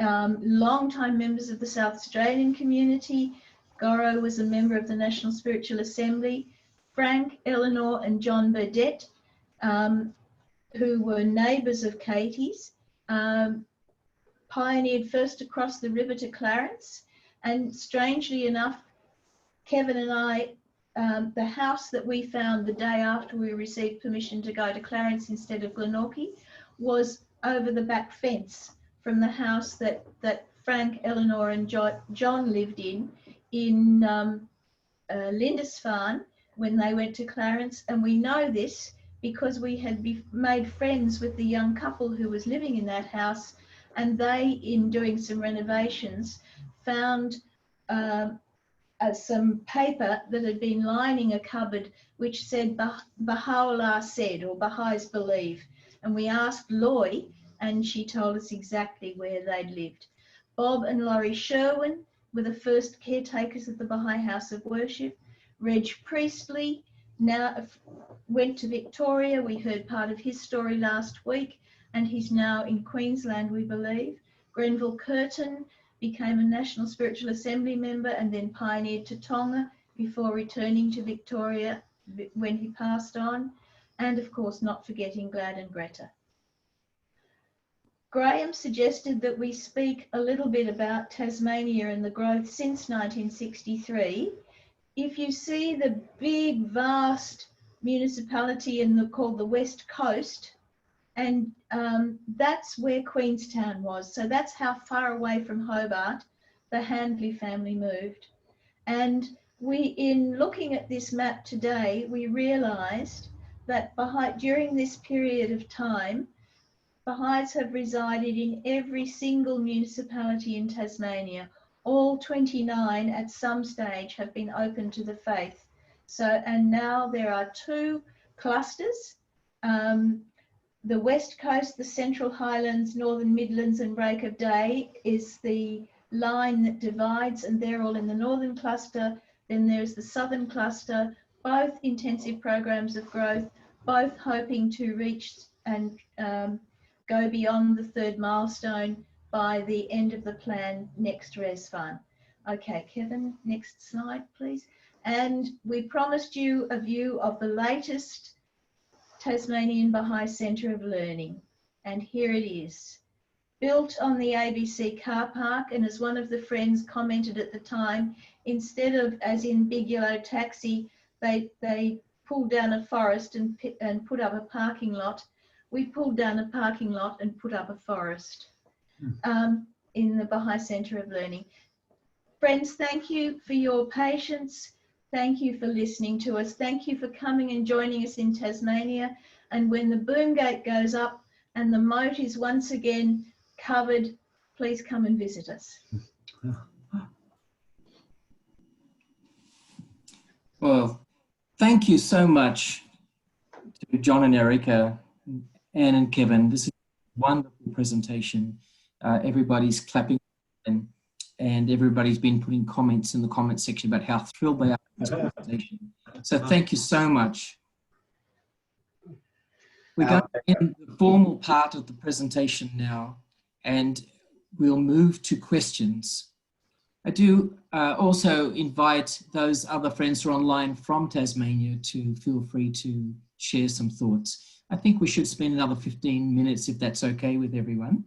long-time members of the South Australian community. Goro was a member of the National Spiritual Assembly. Frank, Eleanor and John Burdett, who were neighbours of Katie's, pioneered first across the river to Clarence. And strangely enough, Kevin and I, the house that we found the day after we received permission to go to Clarence instead of Glenorchy was over the back fence from the house that Frank, Eleanor and John lived in Lindisfarne when they went to Clarence. And we know this because we had made friends with the young couple who was living in that house, and they, in doing some renovations, found some paper that had been lining a cupboard which said Baha'u'llah said, or Bahais believe. And we asked Loy, and she told us exactly where they'd lived. Bob and Laurie Sherwin were the first caretakers of the Baha'i House of Worship. Reg Priestley now went to Victoria. We heard part of his story last week, and he's now in Queensland, we believe. Grenville Curtin became a National Spiritual Assembly member and then pioneered to Tonga before returning to Victoria when he passed on. And of course, not forgetting Glad and Gretta. Graham suggested that we speak a little bit about Tasmania and the growth since 1963. If you see the big, vast municipality called the West Coast, and that's where Queenstown was. So that's how far away from Hobart the Handley family moved. And in looking at this map today, we realised that during this period of time, Bahais have resided in every single municipality in Tasmania. All 29 at some stage have been open to the faith. And now there are 2 clusters. The West Coast, the Central Highlands, Northern Midlands and Break of Day is the line that divides, and they're all in the Northern cluster. Then there's the Southern cluster, both intensive programs of growth, both hoping to reach and go beyond the 3rd milestone by the end of the plan next ResFund. Okay, Kevin, next slide, please. And we promised you a view of the latest Tasmanian Bahai Centre of Learning. And here it is. Built on the ABC car park, and as one of the friends commented at the time, instead of, as in Big Yellow Taxi, they pulled down a forest and put up a parking lot. We pulled down a parking lot and put up a forest in the Bahai Centre of Learning. Friends, thank you for your patience. Thank you for listening to us. Thank you for coming and joining us in Tasmania. And when the boom gate goes up and the moat is once again covered, please come and visit us. Well, thank you so much to John and Erica, Anne and Kevin. This is a wonderful presentation. Everybody's clapping and everybody's been putting comments in the comment section about how thrilled they are with this presentation. So thank you so much. We're going to end the formal part of the presentation now, and we'll move to questions. I do also invite those other friends who are online from Tasmania to feel free to share some thoughts. I think we should spend another 15 minutes if that's okay with everyone.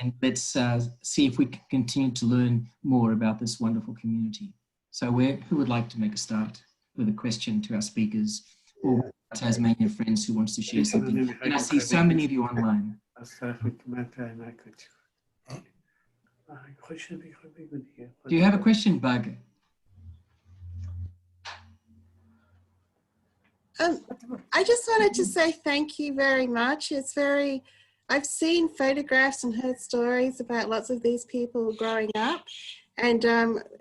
And let's see if we can continue to learn more about this wonderful community. So who would like to make a start with a question to our speakers or Tasmania friends who wants to share something? And I see so many of you online. Do you have a question, Bug? I just wanted to say thank you very much. I've seen photographs and heard stories about lots of these people growing up. And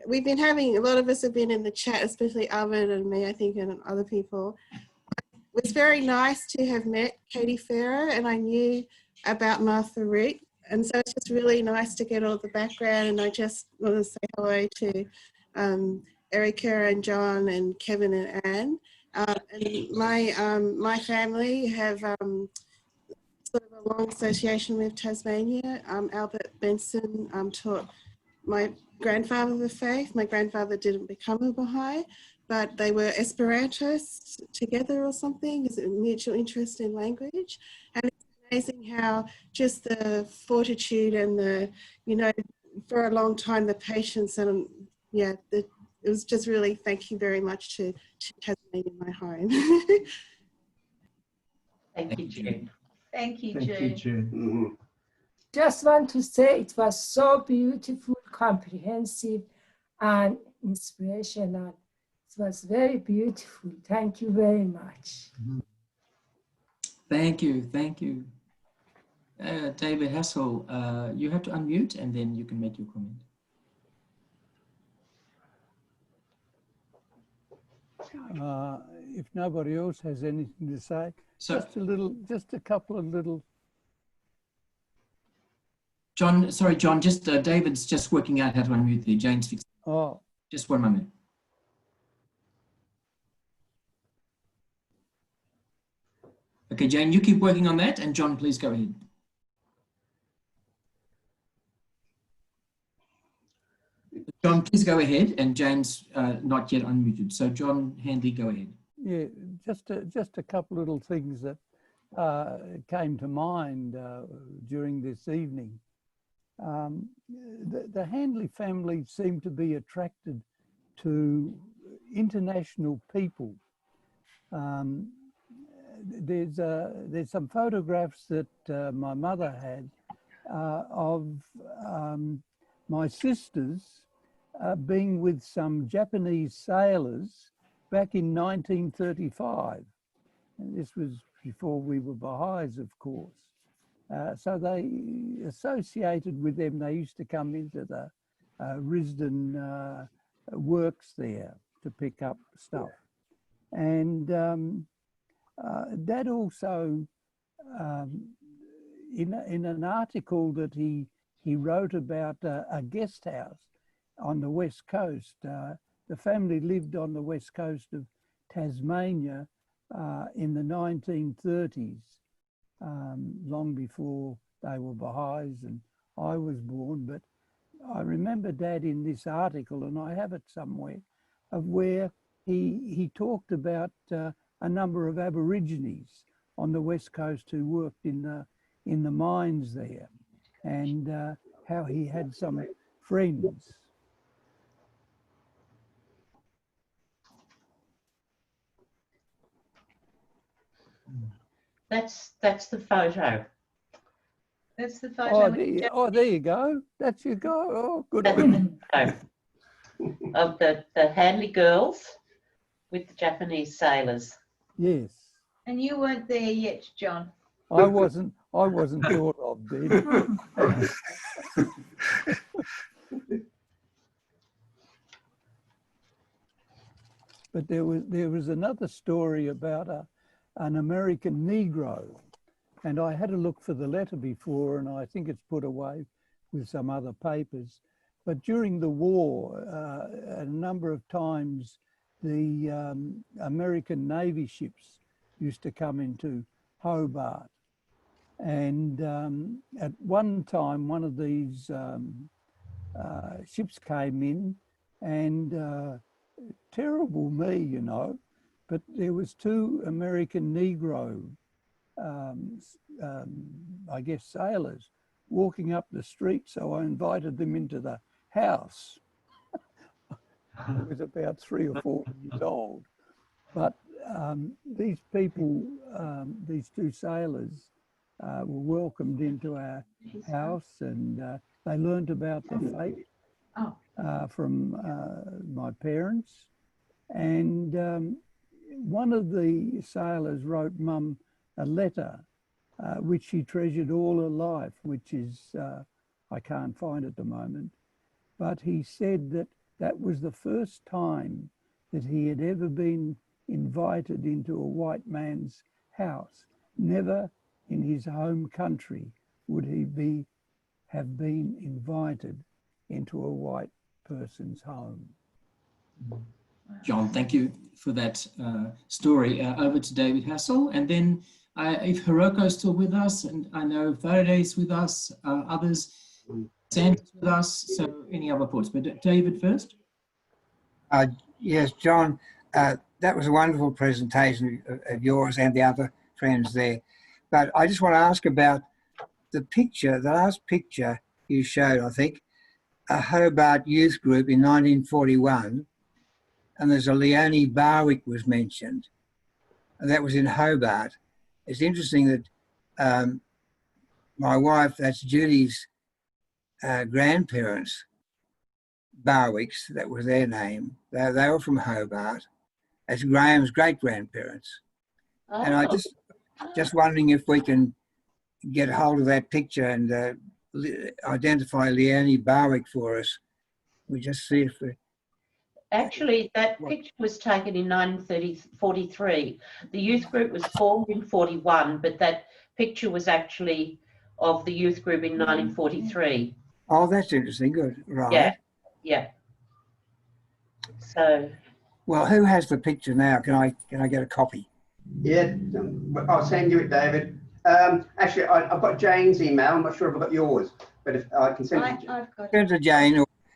we've been a lot of us have been in the chat, especially Arvid and me, I think, and other people. It was very nice to have met Katie Farrow, and I knew about Martha Root. And so it's just really nice to get all the background. And I just want to say hello to Erica and John and Kevin and Anne. And my family have sort of a long association with Tasmania. Albert Benson taught my grandfather the faith. My grandfather didn't become a Bahai, but they were Esperantists together or something. Is it mutual interest in language? And it's amazing how just the fortitude and the, you know, for a long time, the patience and yeah, it was just really, thank you very much to Tasmania, my home. Thank you, June. Thank you, Thank you, June. June. Mhm. Just want to say it was so beautiful, comprehensive, and inspirational. It was very beautiful. Thank you very much. Thank you, thank you. David Hassel, you have to unmute and then you can make your comment. If nobody else has anything to say, So, just a couple of little. John, sorry, John, just David's just working out how to unmute there. Jane's fixing. Oh, Just one moment. Okay, Jane, you keep working on that, and John, please go ahead. John, please go ahead, and Jane's not yet unmuted. So John Handley, go ahead. yeah, just a couple little things that came to mind during this evening. The Handley family seemed to be attracted to international people. There's some photographs that my mother had of my sisters being with some Japanese sailors back in 1935. And this was before we were Bahais, of course. So they associated with them. They used to come into the Risdon works there to pick up stuff. And Dad also, in an article that he wrote about a guest house on the west coast, the family lived on the west coast of Tasmania in the 1930s, long before they were Bahais and I was born. But I remember Dad in this article, and I have it somewhere, of where he talked about a number of Aborigines on the west coast who worked in the mines there, and how he had some friends. That's the photo. That's the photo. There you go. That's your go. Oh, good That's on you. the photo of the Handley girls with the Japanese sailors. Yes. And you weren't there yet, John. I wasn't thought of then. But there was another story about an American Negro, and I had to look for the letter before, and I think it's put away with some other papers. But during the war, a number of times, the American Navy ships used to come into Hobart. And at one time, one of these ships came in, and terrible me, you know, but there was two American Negro, I guess, sailors walking up the street. So I invited them into the house. I was about 3 or 4 years old. But these people, these two sailors, were welcomed into our house, and they learned about the faith from my parents. And one of the sailors wrote Mum a letter, which she treasured all her life, which is, I can't find at the moment, but he said that that was the first time that he had ever been invited into a white man's house. Never in his home country would he have been invited into a white person's home. John, thank you for that story. Over to David Hassel, and then if Hiroko's still with us, and I know Faraday's with us, others, Sandra's with us, so any other thoughts? But David first. Yes, John, that was a wonderful presentation of yours and the other friends there. But I just want to ask about the picture, the last picture you showed, I think, a Hobart youth group in 1941, and there's a Leonie Barwick was mentioned, and that was in Hobart. It's interesting that my wife, that's Judy's grandparents, Barwicks, that was their name. They were from Hobart. That's Graham's great-grandparents. Oh, And I just wondering if we can get hold of that picture and identify Leonie Barwick for us. We just see if we... actually, that picture was taken in 1943. The youth group was formed in 41, but that picture was actually of the youth group in 1943. Oh, that's interesting. Good. Right. Yeah, yeah. So... well, who has the picture now? Can I get a copy? Yeah, I'll send you it, David. Actually, I've got Jane's email. I'm not sure if I've got yours, but if I can send it. I've got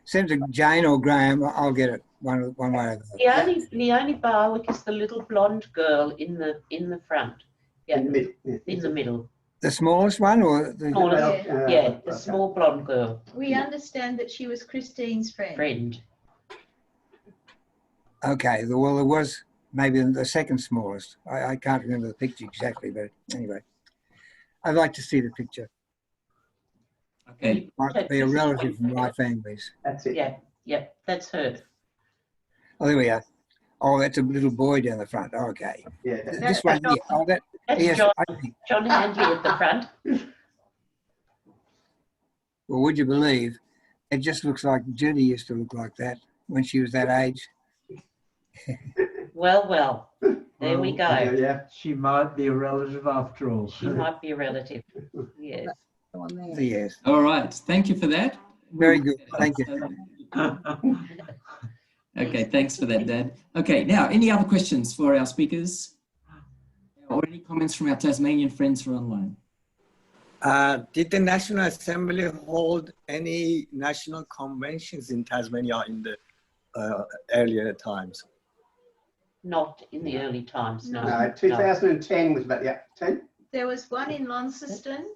Send to Jane or Graham. I'll get it one way or the other. Leonie Barwick is the little blonde girl in the front. Yeah, In the middle. Yeah. in the middle. The smallest one, or the... Smallest, Yeah. yeah, the Okay. small blonde girl. We understand that she was Christine's friend. Okay. Well, there was maybe the second smallest. I can't remember the picture exactly, but anyway, I'd like to see the picture. Okay. Might be a relative from my family's. That's it. Yeah, yeah, that's her. Oh, there we are. Oh, that's a little boy down the front. Okay. Yeah. This one here. Oh, that. That's Yes. John Handley at the front. Well, would you believe? It just looks like Judy used to look like that when she was that age. Well, there we go. Yeah. She might be a relative after all. She might be a relative. Yes. Yes. All right. Thank you for that. Very good. Thank you. Okay. Thanks for that, Dad. Okay. Now, any other questions for our speakers? Or any comments from our Tasmanian friends who are online? Did the National Assembly hold any national conventions in Tasmania in the earlier times? Not in the early times, no. No, 2010 was about 10. There was one in Launceston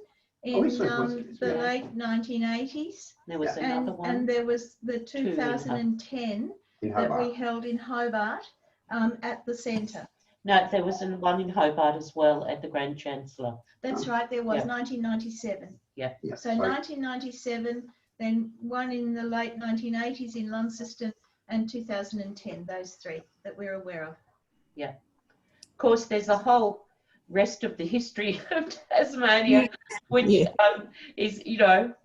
in Oh, so the yeah. late 1980s. There was another one. And there was the Two in 2010 In that we Hobart. held in Hobart at the centre. No, there was one in Hobart as well at the Grand Chancellor. That's right, there was Yeah. 1997. Yeah, So sorry. 1997, then one in the late 1980s in Launceston, and 2010, those three that we're aware of. Of course, there's a whole rest of the history of Tasmania, which is,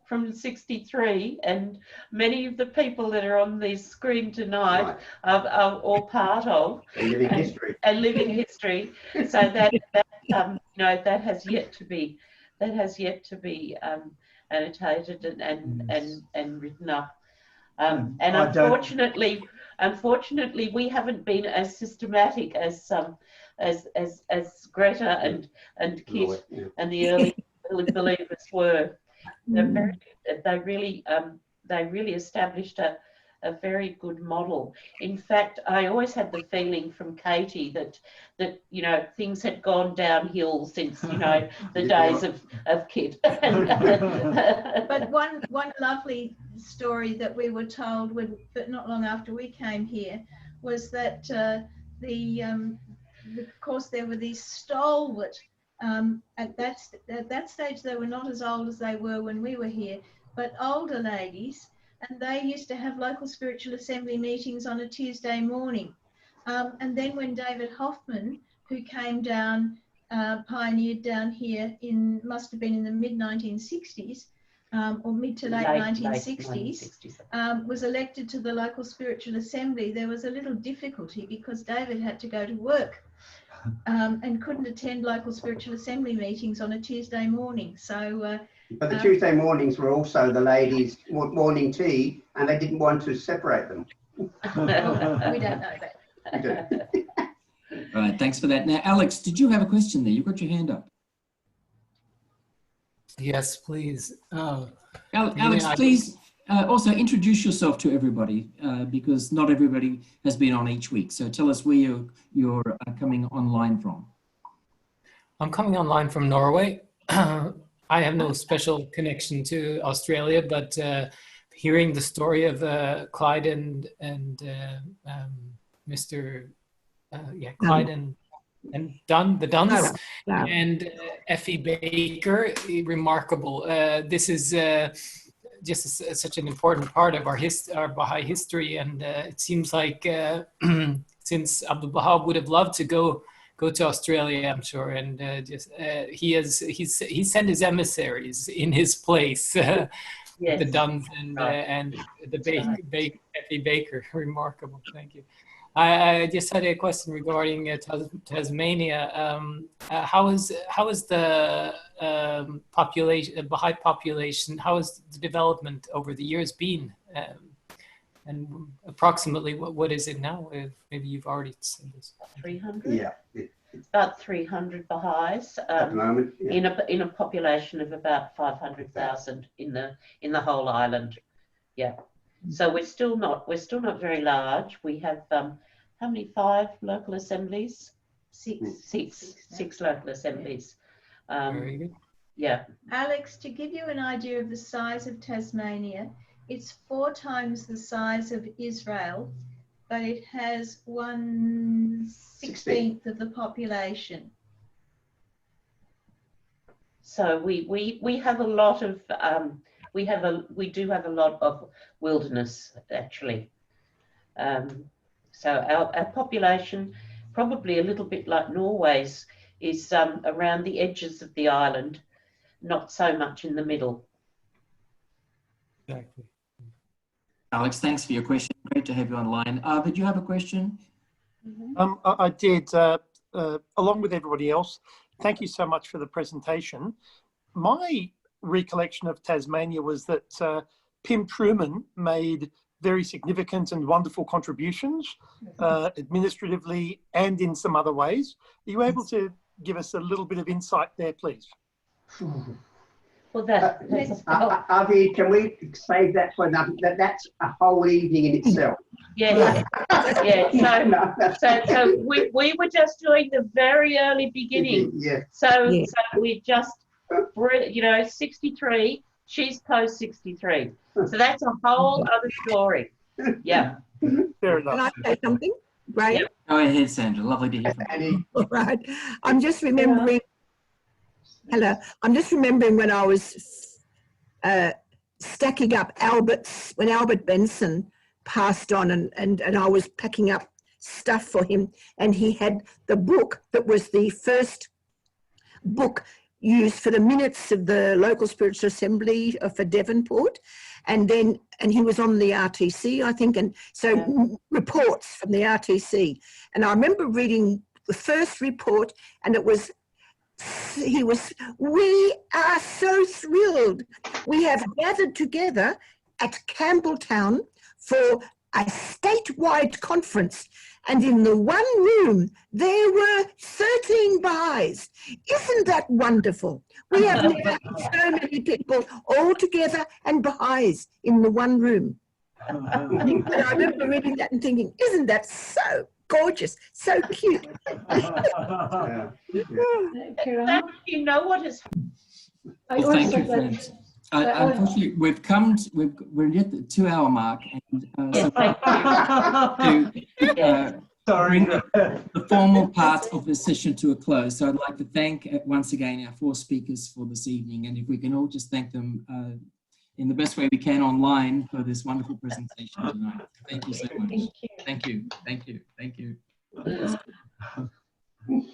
from 63, and many of the people that are on this screen tonight Right. are all part of And living history. and living history. So that has yet to be annotated and written up. And unfortunately, we haven't been as systematic as Gretta and Kit Yeah. and the early believers were. They really established a very good model. In fact, I always had the feeling from Katie that things had gone downhill since the days of Kit. But one lovely story that we were told, but not long after we came here, was that of course there were these stalwart. At that stage, they were not as old as they were when we were here, but older ladies, and they used to have local spiritual assembly meetings on a Tuesday morning. And then when David Hoffman, who came down, pioneered down here must have been in the mid-1960s, or mid to late 1960s, was elected to the local spiritual assembly, there was a little difficulty because David had to go to work. And couldn't attend local spiritual assembly meetings on a Tuesday morning. So, But the Tuesday mornings were also the ladies' morning tea, and they didn't want to separate them. we don't know that. We do. All right. Thanks for that. Now, Alex, did you have a question there? You've got your hand up. Yes, please. Alex, please Also, introduce yourself to everybody because not everybody has been on each week. So tell us where you're coming online from. I'm coming online from Norway. I have no special connection to Australia, but hearing the story of Clyde and Mr. Clyde and Dunn, the Dunns, and Effie Baker, remarkable. This is just such an important part of our Baha'i history, and it seems like since Abdul Baha would have loved to go to Australia, I'm sure, and he sent his emissaries in his place, yes. The Dunns and the Effie Baker, remarkable. Thank you. I just had a question regarding Tasmania. How is the population, Baha'i population? How has the development over the years been? And approximately, what is it now? Maybe you've already said this. 300. Yeah. It's about 300 Bahais At the moment, yeah. in a population of about 500,000 in the whole island. Yeah. So we're still not very large. We have how many? 5 local assemblies? Six local assemblies. Very good. Yeah. Alex, to give you an idea of the size of Tasmania, it's 4 times the size of Israel, but it has 1/16 of the population. So we have a lot of we do have a lot of wilderness actually. So our population, probably a little bit like Norway's, is around the edges of the island, not so much in the middle. Exactly. Alex, thanks for your question. Great to have you online. Did you have a question? Mm-hmm. I did, along with everybody else. Thank you so much for the presentation. My recollection of Tasmania was that Pim Truman made very significant and wonderful contributions, administratively and in some other ways. Are you able to give us a little bit of insight there, please? Well, Avi, can we save that for another? That's a whole evening in itself. Yeah, yeah. So we were just doing the very early beginning. Yeah. So we just, 63. She's post 63. So that's a whole other story. Yeah. Fair enough. Can I say something? Right. Yep. Go ahead, Sandra. Lovely to hear from you. All right. I'm just remembering. Hello. I'm just remembering when I was stacking up when Albert Benson passed on, and I was packing up stuff for him, and he had the book that was the first book used for the minutes of the local spiritual assembly for Devonport, and he was on the RTC, I think, and so reports from the RTC, and I remember reading the first report, and we are so thrilled. We have gathered together at Campbelltown for a statewide conference, and in the one room there were 13 Bahais. Isn't that wonderful? We have never had so many people all together and Bahais in the one room. And I remember reading that and thinking, isn't that so gorgeous, so cute? You know what is? Well, thank you, friends. Unfortunately, we're at the 2-hour mark, and so to bring the formal part of the session to a close. So I'd like to thank once again our 4 speakers for this evening, and if we can all just thank them in the best way we can online for this wonderful presentation tonight. Thank you so much. Thank you. Thank you. Thank you. Thank you.